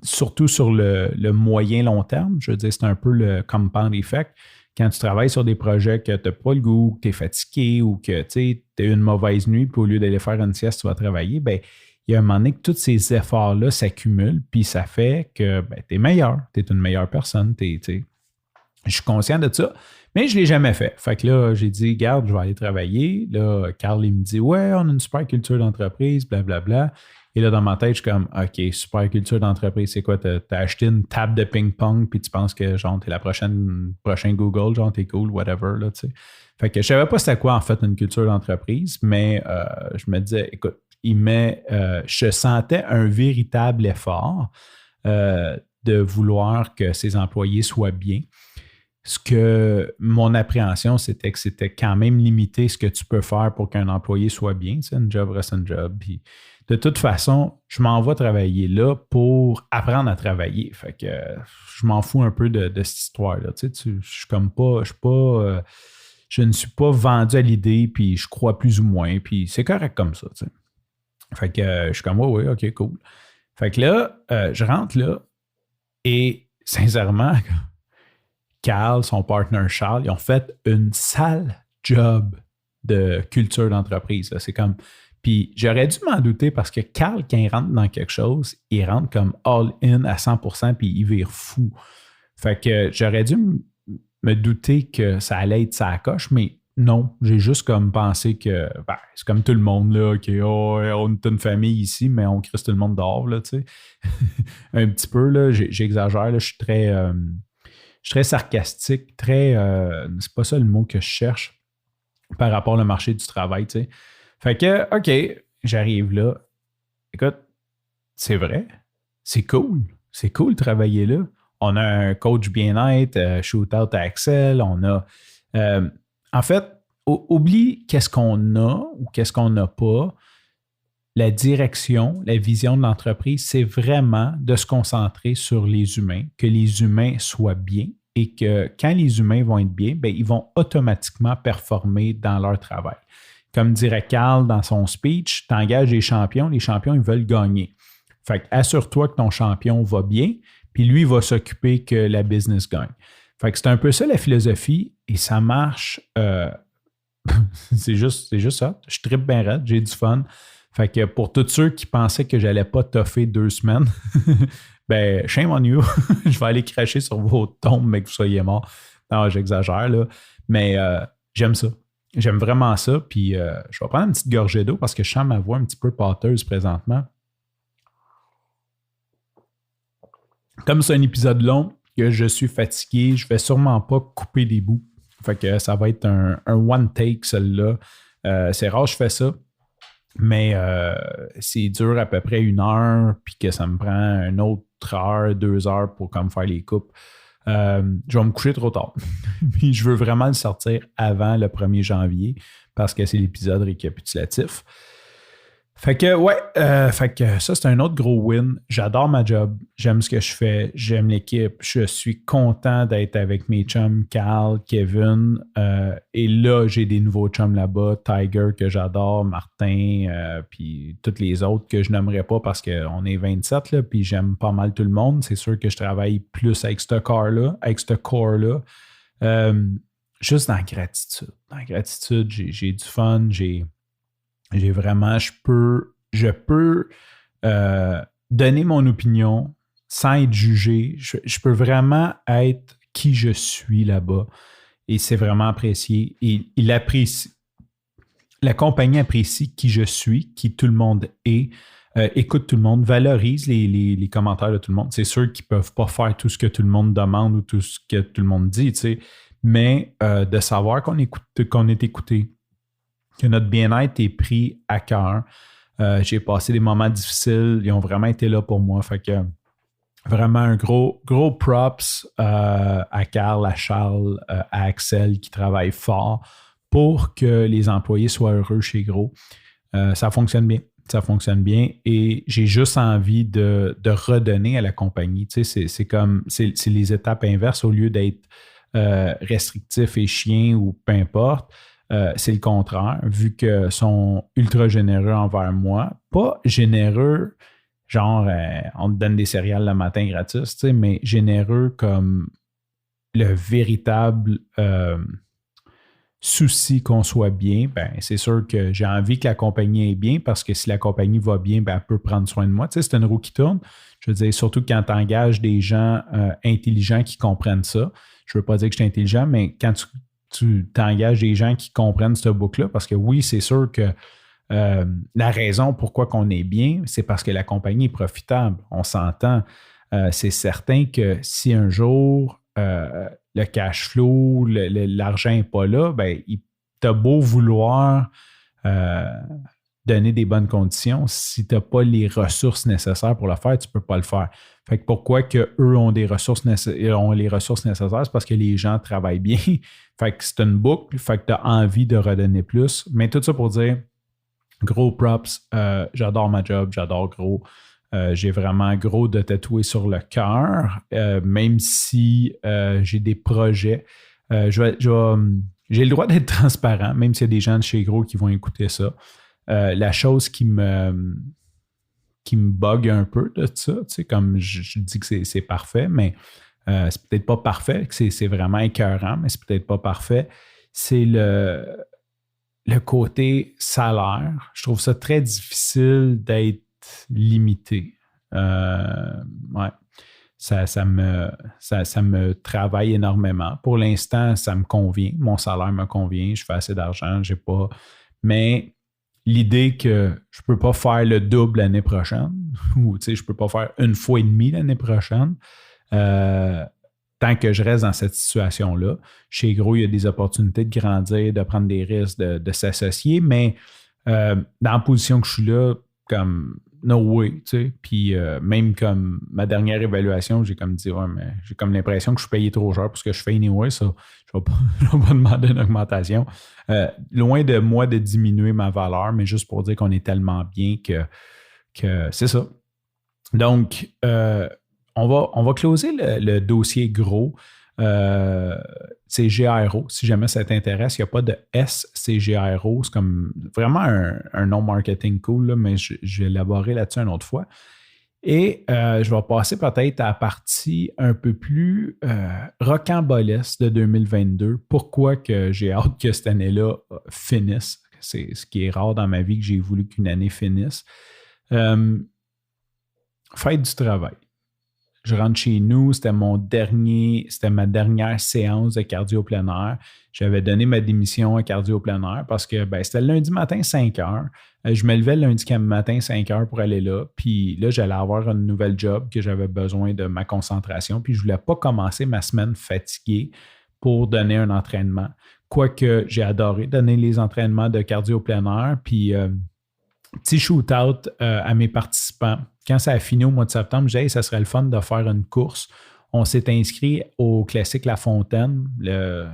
surtout sur le moyen long terme. Je veux dire, c'est un peu le compound effect. Quand tu travailles sur des projets que tu n'as pas le goût, que tu es fatigué ou que tu as eu une mauvaise nuit, puis au lieu d'aller faire une sieste, tu vas travailler, bien, il y a un moment donné que tous ces efforts-là s'accumulent, puis ça fait que tu es meilleur, tu es une meilleure personne. Je suis conscient de ça, mais je ne l'ai jamais fait. Fait que là, j'ai dit, garde, je vais aller travailler. Là, Carl, il me dit, ouais, on a une super culture d'entreprise, blablabla. Et là, dans ma tête, je suis comme, OK, super culture d'entreprise, c'est quoi? T'as acheté une table de ping-pong, puis tu penses que, genre, t'es la prochain Google, genre, t'es cool, whatever, là, tu sais. Fait que je savais pas c'était quoi, en fait, une culture d'entreprise, mais je me disais, écoute, je sentais un véritable effort de vouloir que ses employés soient bien. Ce que mon appréhension, c'était que c'était quand même limité ce que tu peux faire pour qu'un employé soit bien. C'est un job reste un job. Puis de toute façon, je m'en vais travailler là pour apprendre à travailler. Fait que je m'en fous un peu de cette histoire-là. Tu sais, je ne suis pas vendu à l'idée, puis je crois plus ou moins, puis c'est correct comme ça. Tu sais. Fait que je suis comme, ouais, OK, cool. Fait que là, je rentre là et sincèrement, Carl, son partner Charles, ils ont fait une sale job de culture d'entreprise. Là. C'est comme. Puis j'aurais dû m'en douter parce que Carl, quand il rentre dans quelque chose, il rentre comme all-in à 100% puis il vire fou. Fait que j'aurais dû me douter que ça allait être sa coche, mais non, j'ai juste comme pensé que c'est comme tout le monde, là, on est une famille ici, mais on crisse tout le monde dehors, là, tu sais. Un petit peu, là, j'exagère, là, je suis très sarcastique, c'est pas ça le mot que je cherche par rapport au marché du travail, tu sais. Fait que, OK, j'arrive là. Écoute, c'est vrai, c'est cool de travailler là. On a un coach bien-être, shootout à Excel, on a... en fait, oublie qu'est-ce qu'on a ou qu'est-ce qu'on n'a pas. La direction, la vision de l'entreprise, c'est vraiment de se concentrer sur les humains, que les humains soient bien et que quand les humains vont être bien, bien, ils vont automatiquement performer dans leur travail. Comme dirait Carl dans son speech, tu engages les champions, ils veulent gagner. Fait que assure-toi que ton champion va bien, puis lui va s'occuper que la business gagne. Fait que c'est un peu ça la philosophie et ça marche. C'est juste ça. Je trippe bien raide, j'ai du fun. Fait que pour tous ceux qui pensaient que j'allais pas toffer 2 semaines, ben, shame on you. Je vais aller cracher sur vos tombes, mais que vous soyez morts. Non, j'exagère, là. Mais j'aime ça. J'aime vraiment ça. Puis je vais prendre une petite gorgée d'eau parce que je sens ma voix un petit peu pâteuse présentement. Comme c'est un épisode long, que je suis fatigué, je vais sûrement pas couper des bouts. Fait que ça va être un one take, celui-là. C'est rare que je fais ça. Mais c'est dur à peu près 1 heure, puis que ça me prend une autre heure, 2 heures pour comme faire les coupes. Je vais me coucher trop tard. Puis je veux vraiment le sortir avant le 1er janvier parce que c'est l'épisode récapitulatif. Fait que, ouais, ça, c'est un autre gros win. J'adore ma job. J'aime ce que je fais. J'aime l'équipe. Je suis content d'être avec mes chums, Carl, Kevin. Et là, j'ai des nouveaux chums là-bas. Tiger, que j'adore, Martin, puis tous les autres que je n'aimerais pas parce qu'on est 27, là, puis j'aime pas mal tout le monde. C'est sûr que je travaille plus avec ce corps-là. Juste dans la gratitude. Dans la gratitude, j'ai du fun, j'ai vraiment, je peux donner mon opinion sans être jugé. Je peux vraiment être qui je suis là-bas. Et c'est vraiment apprécié. Et il apprécie. La compagnie apprécie qui je suis, qui tout le monde est, écoute tout le monde, valorise les commentaires de tout le monde. C'est sûr qu'ils ne peuvent pas faire tout ce que tout le monde demande ou tout ce que tout le monde dit, tu sais. Mais de savoir qu'on est écouté, que notre bien-être est pris à cœur. J'ai passé des moments difficiles. Ils ont vraiment été là pour moi. Fait que vraiment un gros props à Carl, à Charles, à Axel qui travaillent fort pour que les employés soient heureux chez Gros. Ça fonctionne bien. Ça fonctionne bien et j'ai juste envie de redonner à la compagnie. Tu sais, c'est les étapes inverses au lieu d'être restrictif et chien ou peu importe. C'est le contraire, vu qu'ils sont ultra généreux envers moi. Pas généreux, genre on te donne des céréales le matin gratis, mais généreux comme le véritable souci qu'on soit bien. Ben, c'est sûr que j'ai envie que la compagnie est bien parce que si la compagnie va bien, ben, elle peut prendre soin de moi. Tu sais, c'est une roue qui tourne. Je veux dire, surtout quand tu engages des gens intelligents qui comprennent ça. Je ne veux pas dire que je suis intelligent, mais quand tu t'engages des gens qui comprennent ce book-là, parce que oui, c'est sûr que la raison pourquoi on est bien, c'est parce que la compagnie est profitable. On s'entend. C'est certain que si un jour le cash flow, l'argent n'est pas là, ben, t'as beau vouloir donner des bonnes conditions, si tu n'as pas les ressources nécessaires pour le faire, tu ne peux pas le faire. Fait que pourquoi qu'eux ont les ressources nécessaires, c'est parce que les gens travaillent bien. Fait que c'est une boucle, fait que tu as envie de redonner plus. Mais tout ça pour dire, gros props, j'adore ma job, j'adore Gros. J'ai vraiment Gros de tatouer sur le cœur, même si j'ai des projets. J'ai le droit d'être transparent, même s'il y a des gens de chez Gros qui vont écouter ça. La chose qui me bug un peu de ça, tu sais, comme je dis que c'est parfait, mais c'est peut-être pas parfait, que c'est vraiment écœurant, mais c'est peut-être pas parfait. C'est le côté salaire. Je trouve ça très difficile d'être limité. Ouais. Ça me travaille énormément. Pour l'instant, ça me convient. Mon salaire me convient. Je fais assez d'argent. J'ai pas. Mais l'idée que je ne peux pas faire le double l'année prochaine, ou je ne peux pas faire 1,5 fois l'année prochaine, tant que je reste dans cette situation-là. Chez Gros, il y a des opportunités de grandir, de prendre des risques, de s'associer, mais dans la position que je suis là, comme no way, tu sais. Puis même comme ma dernière évaluation, j'ai comme dit, ouais, mais j'ai comme l'impression que je suis payé trop cher pour ce que je fais anyway, ça. Je ne vais pas demander une augmentation. Loin de moi de diminuer ma valeur, mais juste pour dire qu'on est tellement bien que c'est ça. Donc, on va closer le dossier Gros. C'est GRO. Si jamais ça t'intéresse, il n'y a pas de S, c'est GRO. C'est comme vraiment un nom marketing cool, là, mais je vais élaborer là-dessus une autre fois. Et je vais passer peut-être à la partie un peu plus rocambolesque de 2022. Pourquoi que j'ai hâte que cette année-là finisse? C'est ce qui est rare dans ma vie que j'ai voulu qu'une année finisse. Fête du travail. Je rentre chez nous, c'était ma dernière séance de cardio plein air. J'avais donné ma démission à cardio plein air parce que c'était le lundi matin 5 heures. Je me levais le lundi matin 5 heures pour aller là. Puis là, j'allais avoir une nouvelle job que j'avais besoin de ma concentration. Puis je ne voulais pas commencer ma semaine fatiguée pour donner un entraînement. Quoique j'ai adoré donner les entraînements de cardio plein air. Puis petit shoot-out à mes participants. Quand ça a fini au mois de septembre, j'ai dit, ça serait le fun de faire une course. On s'est inscrit au classique La Fontaine, le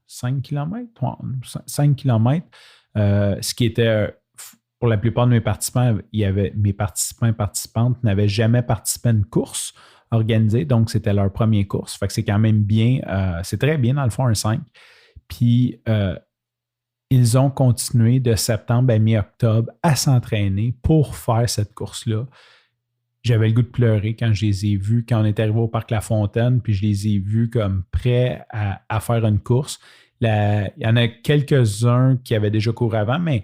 5 km, 5 km, ce qui était, pour la plupart de mes participants, mes participants et participantes n'avaient jamais participé à une course organisée, donc c'était leur première course. Fait que c'est quand même bien, c'est très bien dans le fond, un 5. Puis, ils ont continué de septembre à mi-octobre à s'entraîner pour faire cette course-là. J'avais le goût de pleurer quand je les ai vus, quand on est arrivé au Parc La Fontaine, puis je les ai vus comme prêts à faire une course. Il y en a quelques-uns qui avaient déjà couru avant, mais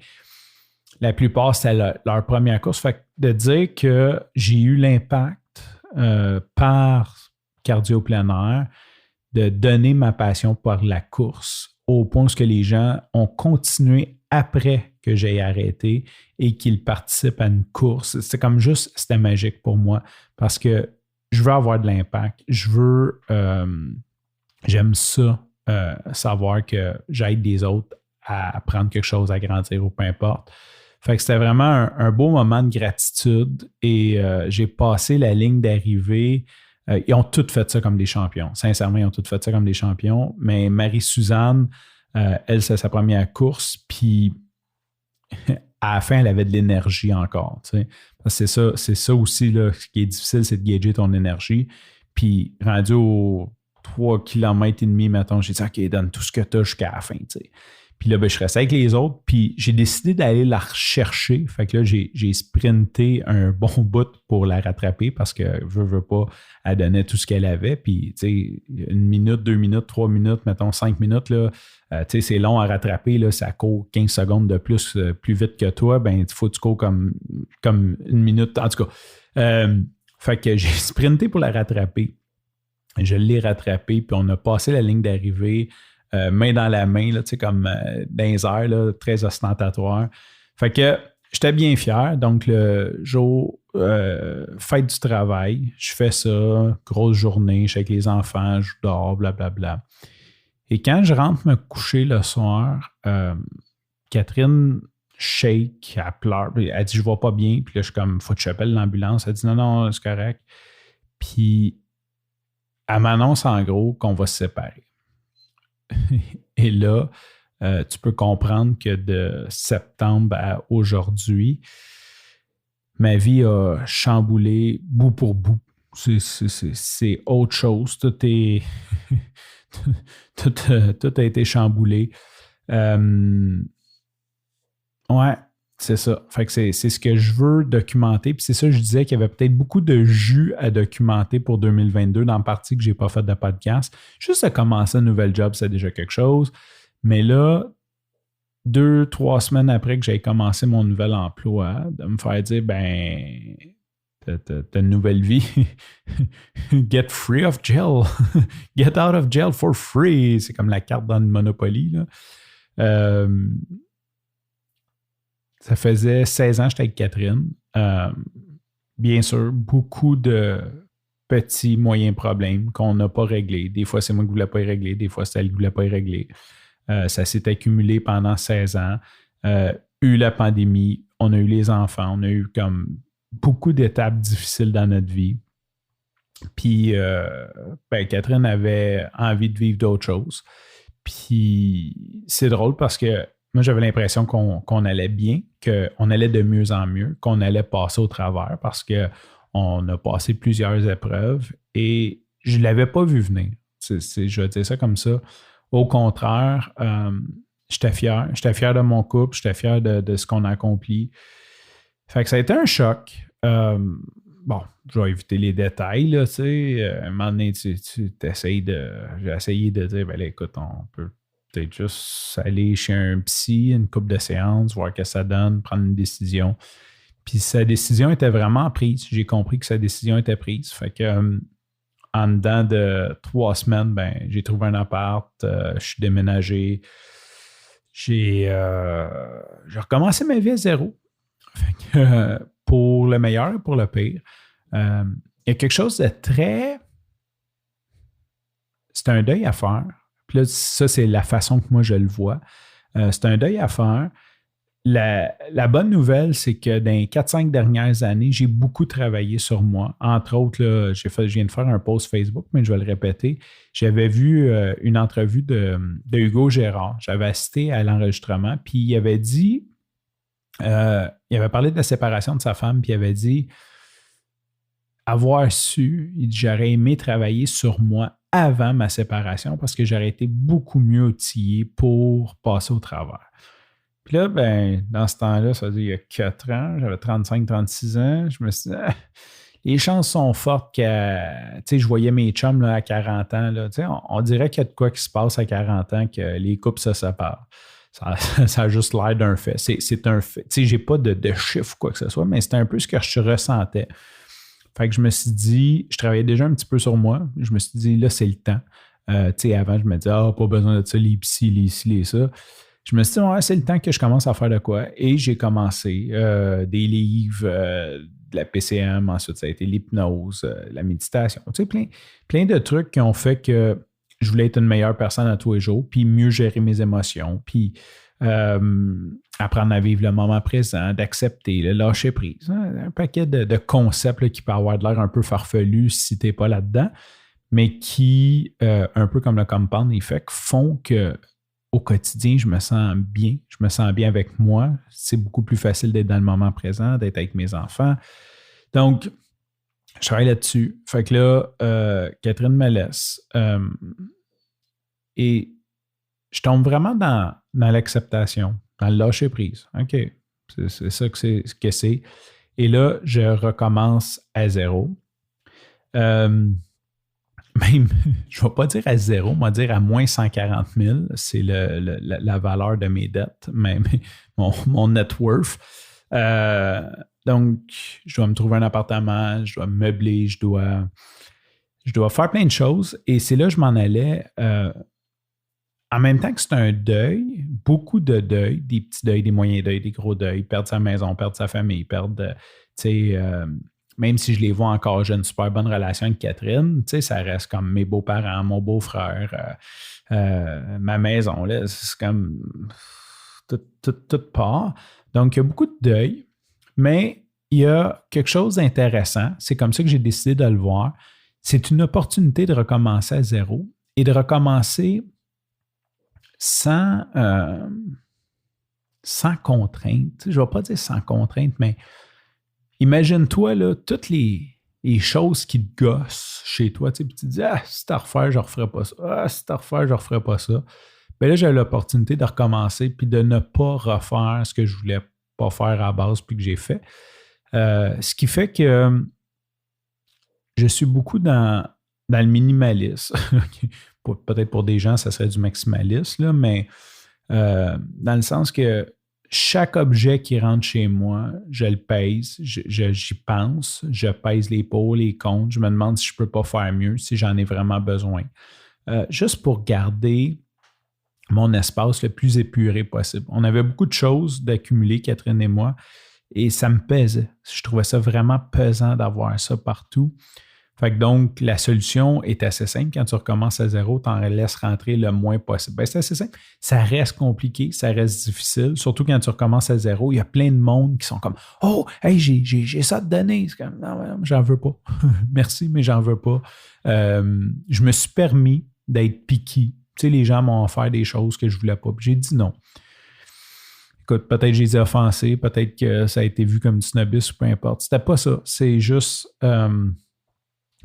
la plupart, c'était leur première course. Fait que de dire que j'ai eu l'impact par cardio plein air de donner ma passion par la course au point où les gens ont continué après que j'ai arrêté et qu'ils participent à une course. C'était comme juste, c'était magique pour moi parce que je veux avoir de l'impact. J'aime ça, savoir que j'aide des autres à apprendre quelque chose, à grandir ou peu importe. Fait que c'était vraiment un beau moment de gratitude et j'ai passé la ligne d'arrivée. Ils ont tous fait ça comme des champions. Sincèrement, ils ont tous fait ça comme des champions. Mais Marie-Suzanne, elle, c'est sa première course. Puis, à la fin, elle avait de l'énergie encore. Tu sais. Parce que c'est ça aussi, là, ce qui est difficile, c'est de gager ton énergie. Puis, rendu aux 3 km et demi, mettons, j'ai dit, OK, donne tout ce que tu as jusqu'à la fin. Tu sais. Puis là, je restais avec les autres. Puis j'ai décidé d'aller la rechercher. Fait que là, j'ai sprinté un bon bout pour la rattraper parce que, veux pas, elle donnait tout ce qu'elle avait. Puis, tu sais, 1 minute, 2 minutes, 3 minutes, mettons 5 minutes, là, tu sais, c'est long à rattraper. Là, ça court 15 secondes de plus vite que toi. Ben, il faut que tu cours comme 1 minute. En tout cas, fait que j'ai sprinté pour la rattraper. Je l'ai rattrapée. Puis on a passé la ligne d'arrivée. Main dans la main, là, comme dans les airs, là, très ostentatoire. Fait que j'étais bien fier. Donc, le jour, fête du travail, je fais ça, grosse journée, je suis avec les enfants, je dors, blablabla. Et quand je rentre me coucher le soir, Catherine shake, elle pleure, elle dit « je ne vais pas bien », puis là, je suis comme « faut que j'appelle l'ambulance », elle dit « non, c'est correct ». Puis, elle m'annonce en gros qu'on va se séparer. Et là, tu peux comprendre que de septembre à aujourd'hui, ma vie a chamboulé bout pour bout. C'est autre chose. Tout a été chamboulé. Ouais, c'est ça. Fait que c'est ce que je veux documenter. Puis c'est ça, je disais qu'il y avait peut-être beaucoup de jus à documenter pour 2022 dans la partie que je n'ai pas faite de podcast. Juste à commencer un nouvel job, c'est déjà quelque chose. Mais là, 2-3 semaines après que j'ai commencé mon nouvel emploi, de me faire dire, ben, t'as une nouvelle vie. Get free of jail. Get out of jail for free. C'est comme la carte dans le Monopoly, là. Ça faisait 16 ans que j'étais avec Catherine. Bien sûr, beaucoup de petits, moyens problèmes qu'on n'a pas réglés. Des fois, c'est moi qui ne voulais pas y régler. Des fois, c'est elle qui ne voulait pas y régler. Ça s'est accumulé pendant 16 ans. Eu la pandémie, on a eu les enfants, on a eu comme beaucoup d'étapes difficiles dans notre vie. Puis, Catherine avait envie de vivre d'autres choses. Puis, c'est drôle parce que moi, j'avais l'impression qu'on allait bien, qu'on allait de mieux en mieux, qu'on allait passer au travers parce qu'on a passé plusieurs épreuves et je ne l'avais pas vu venir. Je vais dire ça comme ça. Au contraire, j'étais fier. J'étais fier de mon couple, j'étais fier de ce qu'on a accompli. Fait que ça a été un choc. bon, je vais éviter les détails, là, tu sais. À un moment donné, j'ai essayé de dire, ben là, écoute, on peut peut-être juste aller chez un psy, une couple de séances, voir ce que ça donne, prendre une décision. Puis sa décision était vraiment prise. J'ai compris que sa décision était prise. Fait que en dedans de 3 semaines, ben, j'ai trouvé un appart, je suis déménagé. J'ai recommencé ma vie à zéro. Fait que, pour le meilleur et pour le pire, il y a quelque chose de très... C'est un deuil à faire. Puis là, ça, c'est la façon que moi, je le vois. C'est un deuil à faire. La bonne nouvelle, c'est que dans les 4-5 dernières années, j'ai beaucoup travaillé sur moi. Entre autres, là, je viens de faire un post Facebook, mais je vais le répéter. J'avais vu une entrevue de Hugo Gérard. J'avais assisté à l'enregistrement, puis il avait dit, il avait parlé de la séparation de sa femme, puis il avait dit, avoir su, j'aurais aimé travailler sur moi avant ma séparation parce que j'aurais été beaucoup mieux outillé pour passer au travers. Puis là, ben, dans ce temps-là, ça veut dire il y a 4 ans, j'avais 35-36 ans, je me suis dit, les chances sont fortes que, tu sais, je voyais mes chums là, à 40 ans, là, tu sais, on dirait qu'il y a de quoi qui se passe à 40 ans, que les couples se séparent. Ça a juste l'air d'un fait. C'est un fait. Tu sais, j'ai pas de chiffre ou quoi que ce soit, mais c'était un peu ce que je ressentais. Fait que je me suis dit, je travaillais déjà un petit peu sur moi, je me suis dit, là, c'est le temps. Tu sais, avant, je me disais, pas besoin de ça, les psy, les ci, les ça. Je me suis dit, ouais, c'est le temps que je commence à faire de quoi. Et j'ai commencé des livres, de la PCM, ensuite ça a été l'hypnose, la méditation. Tu sais, plein de trucs qui ont fait que je voulais être une meilleure personne à tous les jours, puis mieux gérer mes émotions, puis apprendre à vivre le moment présent, d'accepter, le lâcher prise. Hein, un paquet de concepts là, qui peuvent avoir de l'air un peu farfelu si tu n'es pas là-dedans, mais qui, un peu comme le compound effect, font que au quotidien, je me sens bien. Je me sens bien avec moi. C'est beaucoup plus facile d'être dans le moment présent, d'être avec mes enfants. Donc, je travaille là-dessus. Fait que là, Catherine me laisse. Et je tombe vraiment dans l'acceptation, dans le lâcher prise. OK, c'est ça que c'est. Et là, je recommence à zéro. Même, je ne vais pas dire à zéro, on va dire à moins 140 000. C'est la valeur de mes dettes, même mon net worth. Donc, je dois me trouver un appartement, je dois me meubler, je dois faire plein de choses. Et c'est là que je m'en allais. En même temps que c'est un deuil, beaucoup de deuils, des petits deuils, des moyens deuils, des gros deuils, perdre sa maison, perdre sa famille, perdre, tu sais... même si je les vois encore, j'ai une super bonne relation avec Catherine, tu sais, ça reste comme mes beaux-parents, mon beau-frère, ma maison, là, c'est comme tout part. Donc, il y a beaucoup de deuil, mais il y a quelque chose d'intéressant, c'est comme ça que j'ai décidé de le voir, c'est une opportunité de recommencer à zéro et de recommencer sans contrainte. Je ne vais pas dire sans contrainte, mais imagine-toi, là, toutes les choses qui te gossent chez toi, tu sais, puis tu te dis, c'est à refaire, je ne referai pas ça. C'est à refaire, je ne referai pas ça. Bien là, j'ai l'opportunité de recommencer puis de ne pas refaire ce que je ne voulais pas faire à la base puis que j'ai fait. Ce qui fait que je suis beaucoup dans le minimalisme. Peut-être pour des gens, ça serait du maximalisme, là, mais dans le sens que chaque objet qui rentre chez moi, je le pèse, j'y pense, je pèse les pour, les contre, je me demande si je ne peux pas faire mieux, si j'en ai vraiment besoin. Juste pour garder mon espace le plus épuré possible. On avait beaucoup de choses d'accumuler, Catherine et moi, et ça me pesait. Je trouvais ça vraiment pesant d'avoir ça partout. Fait que donc, la solution est assez simple. Quand tu recommences à zéro, tu en laisses rentrer le moins possible. Ben, c'est assez simple. Ça reste compliqué, ça reste difficile. Surtout quand tu recommences à zéro, il y a plein de monde qui sont comme « Oh, hey, j'ai ça à te donner. » C'est comme « Non, j'en veux pas. Merci, mais j'en veux pas. » Je me suis permis d'être picky. Tu sais, les gens m'ont offert des choses que je voulais pas. J'ai dit non. Écoute, peut-être que je les ai offensés, peut-être que ça a été vu comme du snobisme ou peu importe. C'était pas ça. C'est juste...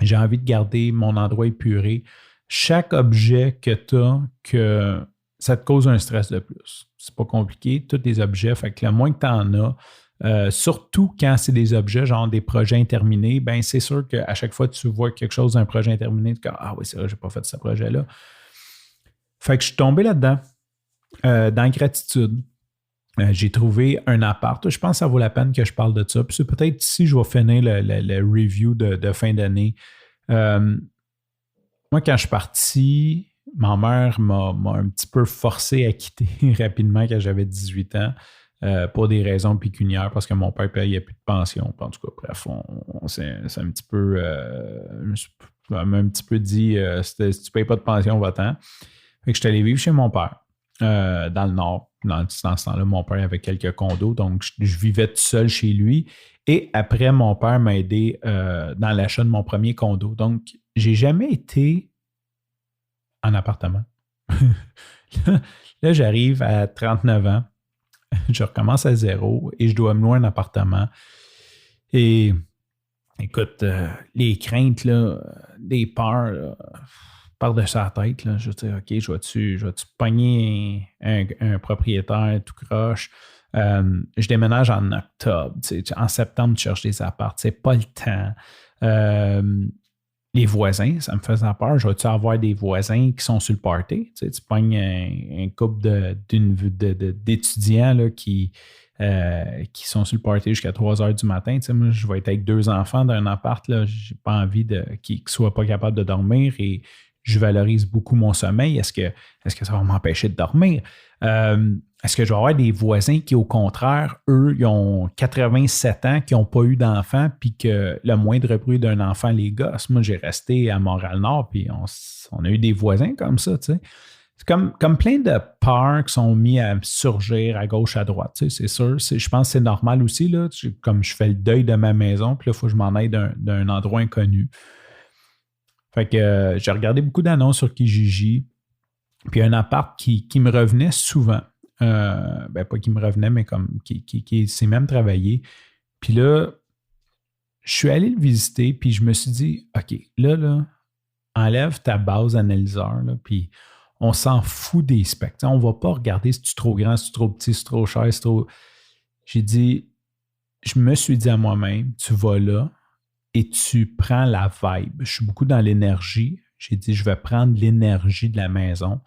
j'ai envie de garder mon endroit épuré. Chaque objet que tu as, que ça te cause un stress de plus. C'est pas compliqué. Tous les objets, fait que le moins que tu en as, Surtout quand c'est des objets, genre des projets interminés, ben c'est sûr qu'à chaque fois que tu vois quelque chose d'un projet interminé, tu dis « Ah oui, c'est vrai, j'ai pas fait ce projet-là. » Fait que je suis tombé là-dedans, dans gratitude. J'ai trouvé un appart. Je pense que ça vaut la peine que je parle de ça. Puis c'est peut-être ici, je vais finir le review de fin d'année. Moi, quand je suis parti, ma mère m'a un petit peu forcé à quitter rapidement quand j'avais 18 ans pour des raisons pécuniaires parce que mon père ne payait plus de pension. En tout cas, bref, c'est un petit peu... je m'a un petit peu dit si tu ne payes pas de pension, va-t'en. Fait que je suis allé vivre chez mon père dans le Nord. Dans ce temps-là, mon père avait quelques condos, donc je vivais tout seul chez lui. Et après, mon père m'a aidé dans l'achat de mon premier condo. Donc, j'ai jamais été en appartement. Là, j'arrive à 39 ans, je recommence à zéro et je dois me louer un appartement. Et écoute, les craintes, là, les peurs, là, par-dessus la tête, là, je veux dire, OK, je vais-tu pogner un propriétaire tout croche? Je déménage en octobre. En septembre, tu cherches des apparts. C'est pas le temps. Les voisins, ça me faisait peur. Je vais-tu avoir des voisins qui sont sur le party? Tu pognes un couple d'étudiants là, qui sont sur le party jusqu'à 3 heures du matin. Moi, je vais être avec 2 enfants dans un appart. Je n'ai pas envie qu'ils ne soient pas capables de dormir et je valorise beaucoup mon sommeil. Est-ce que ça va m'empêcher de dormir? Est-ce que je vais avoir des voisins qui, au contraire, eux, ils ont 87 ans, qui n'ont pas eu d'enfants, puis que le moindre bruit d'un enfant les gosse? Moi, j'ai resté à Montréal-Nord, puis on a eu des voisins comme ça, tu sais. C'est comme plein de peurs qui sont mis à surgir à gauche, à droite, tu sais, c'est sûr. Je pense que c'est normal aussi, là, comme je fais le deuil de ma maison, puis là, il faut que je m'en aille d'un endroit inconnu. Fait que j'ai regardé beaucoup d'annonces sur Kijiji, puis un appart qui me revenait souvent. Pas qui me revenait, mais comme qui s'est même travaillé. Puis là, je suis allé le visiter, puis je me suis dit, OK, là, enlève ta base analyseur, là, puis on s'en fout des specs. On ne va pas regarder si tu es trop grand, si tu es trop petit, si tu es trop cher, si tu es trop... Je me suis dit à moi-même, tu vas là, et tu prends la vibe. Je suis beaucoup dans l'énergie. J'ai dit, je vais prendre l'énergie de la maison.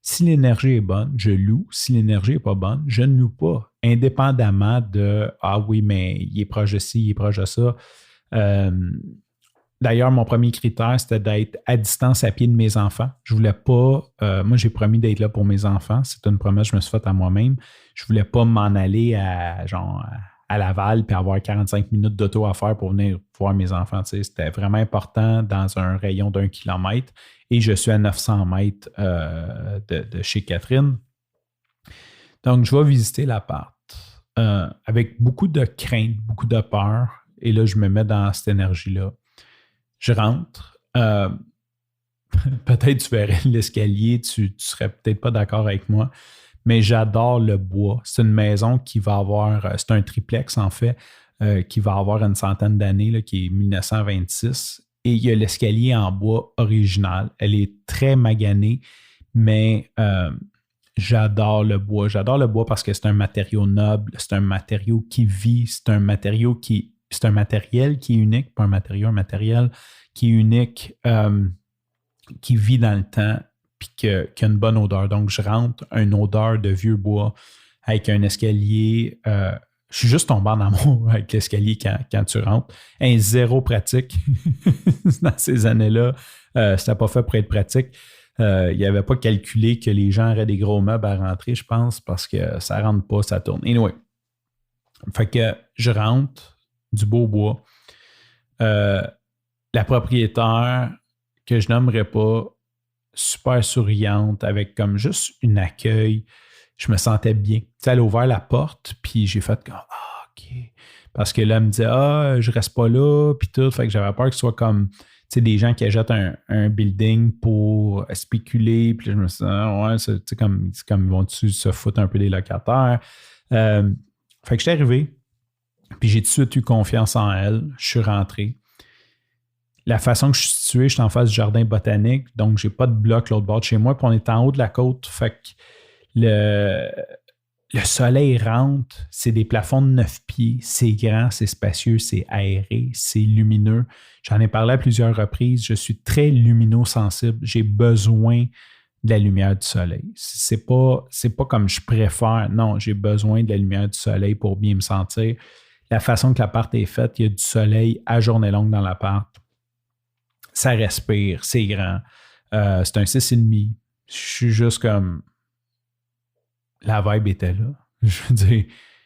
Si l'énergie est bonne, je loue. Si l'énergie n'est pas bonne, je ne loue pas. Indépendamment de « Ah oui, mais il est proche de ci, il est proche de ça ». D'ailleurs, mon premier critère, c'était d'être à distance à pied de mes enfants. Je ne voulais pas... moi, j'ai promis d'être là pour mes enfants. C'est une promesse que je me suis faite à moi-même. Je ne voulais pas m'en aller à Laval puis avoir 45 minutes d'auto à faire pour venir voir mes enfants. C'était vraiment important dans un rayon d'1 kilomètre et je suis à 900 mètres de chez Catherine. Donc, je vais visiter l'appart avec beaucoup de crainte, beaucoup de peur et là, je me mets dans cette énergie-là. Je rentre. Peut-être tu verrais l'escalier, tu serais peut-être pas d'accord avec moi. Mais j'adore le bois. C'est une maison qui va avoir, c'est un triplex en fait, qui va avoir une centaine d'années, là, qui est 1926. Et il y a l'escalier en bois original. Elle est très maganée, mais j'adore le bois. J'adore le bois parce que c'est un matériau noble, c'est un matériau qui vit, c'est un matériel qui est unique, pas un matériel qui est unique, qui vit dans le temps. Puis qui a une bonne odeur. Donc, je rentre, une odeur de vieux bois avec un escalier. Je suis juste tombé en amour avec l'escalier quand tu rentres. Zéro pratique dans ces années-là. C'était pas fait pour être pratique. Il n'avait pas calculé que les gens auraient des gros meubles à rentrer, je pense, parce que ça rentre pas, ça tourne. Anyway. Fait que je rentre, du beau bois. La propriétaire, que je nommerai pas, super souriante, avec comme juste un accueil. Je me sentais bien. Tu sais, elle a ouvert la porte, puis j'ai fait comme « Ah, OK ». Parce que là, elle me disait « Ah, je reste pas là », puis tout. Fait que j'avais peur que ce soit comme, tu sais, des gens qui achètent un building pour spéculer. Puis là, je me suis dit « Ah, ouais, c'est comme ils vont-tu se foutre un peu des locataires ». Fait que j'étais arrivé, puis j'ai tout de suite eu confiance en elle. Je suis rentré. La façon que je suis situé, je suis en face du jardin botanique, donc j'ai pas de bloc l'autre bord de chez moi, puis on est en haut de la côte. Fait que le soleil rentre, c'est des plafonds de 9 pieds, c'est grand, c'est spacieux, c'est aéré, c'est lumineux. J'en ai parlé à plusieurs reprises, je suis très luminosensible, j'ai besoin de la lumière du soleil. C'est pas comme je préfère, non, j'ai besoin de la lumière du soleil pour bien me sentir. La façon que l'appart est faite, il y a du soleil à journée longue dans l'appart. Ça respire, c'est grand. C'est un 6,5. Je suis juste comme... La vibe était là. Je veux dire,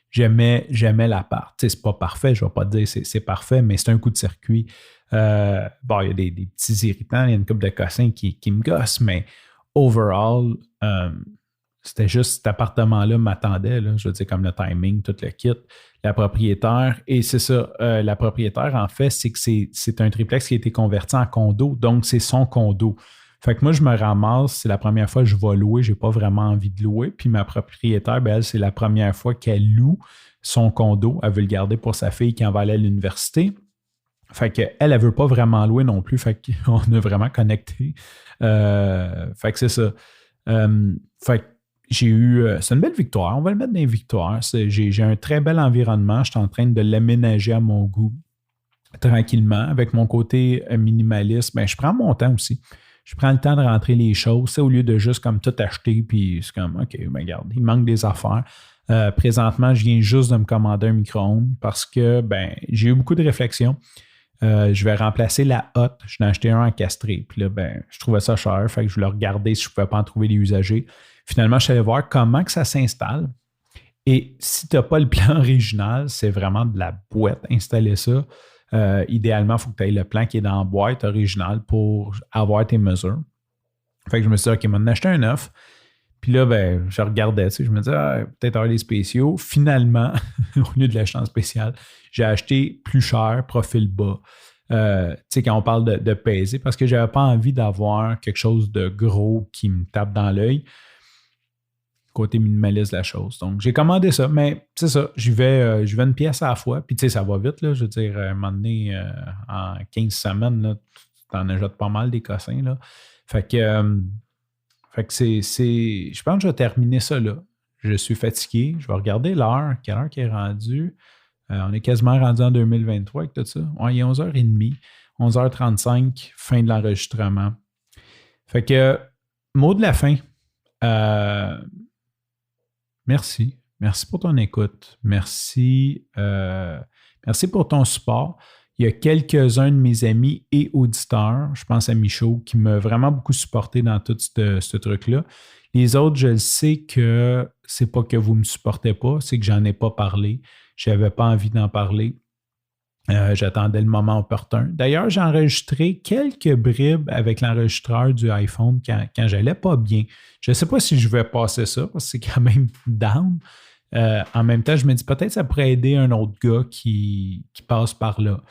j'aimais l'appart. Tu sais, c'est pas parfait, je vais pas te dire c'est parfait, mais c'est un coup de circuit. Il y a des petits irritants, il y a une couple de cossins qui me gossent, mais overall, c'était juste cet appartement-là m'attendait. Là, je veux dire, comme le timing, tout le kit. La propriétaire, et c'est ça, la propriétaire, en fait, c'est que c'est un triplex qui a été converti en condo, donc c'est son condo. Fait que moi, je me ramasse, c'est la première fois que je vais louer, j'ai pas vraiment envie de louer. Puis ma propriétaire, elle, c'est la première fois qu'elle loue son condo. Elle veut le garder pour sa fille qui en va aller à l'université. Fait qu'elle, elle veut pas vraiment louer non plus. Fait qu'on a vraiment connecté. Fait que c'est ça. Fait que j'ai eu... c'est une belle victoire. On va le mettre dans les victoires. J'ai un très bel environnement. Je suis en train de l'aménager à mon goût tranquillement. Avec mon côté minimaliste, je prends mon temps aussi. Je prends le temps de rentrer les choses, au lieu de juste comme tout acheter, puis c'est comme, OK, regarde, il manque des affaires. Présentement, je viens juste de me commander un micro-ondes parce que, j'ai eu beaucoup de réflexions. Je vais remplacer la hotte. Je n'ai acheté un encastré. Puis là, je trouvais ça cher. Fait que je voulais regarder si je ne pouvais pas en trouver des usagers. Finalement, je suis allé voir comment que ça s'installe. Et si tu n'as pas le plan original, c'est vraiment de la boîte. Installer ça. Idéalement, il faut que tu aies le plan qui est dans la boîte originale pour avoir tes mesures. Fait que je me suis dit, OK, m'en acheter un neuf. Puis là, je regardais, je me disais, peut-être avoir des spéciaux. Finalement, au lieu de l'acheter en spécial, j'ai acheté plus cher, profil bas. Quand on parle de peser, parce que je n'avais pas envie d'avoir quelque chose de gros qui me tape dans l'œil. Côté minimaliste de la chose. Donc, j'ai commandé ça, mais c'est ça, j'y vais une pièce à la fois. Puis, ça va vite, là. Je veux dire, à un moment donné, en 15 semaines, là, tu en achètes pas mal des cossins, là. Fait que je pense que je vais terminer ça là. Je suis fatigué. Je vais regarder l'heure. Quelle heure qui est rendue? On est quasiment rendu en 2023 avec tout ça. Ouais, il est 11h30. 11h35, fin de l'enregistrement. Fait que, mot de la fin. Merci. Merci pour ton écoute. Merci pour ton support. Il y a quelques-uns de mes amis et auditeurs, je pense à Michaud, qui m'a vraiment beaucoup supporté dans tout ce truc-là. Les autres, je le sais que c'est pas que vous ne me supportez pas, c'est que j'en ai pas parlé. Je n'avais pas envie d'en parler. J'attendais le moment opportun. D'ailleurs, j'ai enregistré quelques bribes avec l'enregistreur du iPhone quand j'allais pas bien. Je ne sais pas si je vais passer ça parce que c'est quand même down. En même temps, je me dis peut-être que ça pourrait aider un autre gars qui passe par là.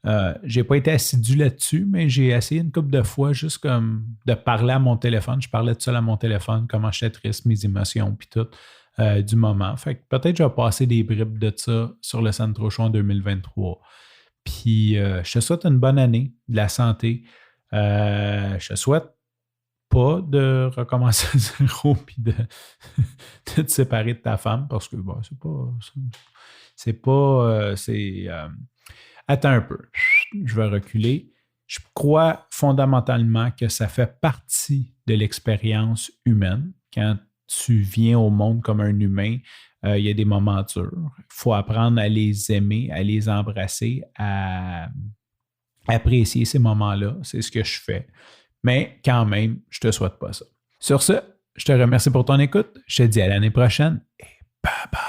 Je n'ai pas été assidu là-dessus, mais j'ai essayé une couple de fois juste comme de parler à mon téléphone. Je parlais tout seul à mon téléphone, comment j'étais triste, mes émotions, puis tout. Du moment. Fait que peut-être que je vais passer des bribes de ça sur le Sandro Show en 2023. Puis je te souhaite une bonne année, de la santé. Je te souhaite pas de recommencer à zéro puis de te séparer de ta femme parce que attends un peu. Je vais reculer. Je crois fondamentalement que ça fait partie de l'expérience humaine. Quand tu viens au monde comme un humain, il y a des moments durs. Il faut apprendre à les aimer, à les embrasser, à apprécier ces moments-là. C'est ce que je fais. Mais quand même, je ne te souhaite pas ça. Sur ce, je te remercie pour ton écoute. Je te dis à l'année prochaine et bye bye.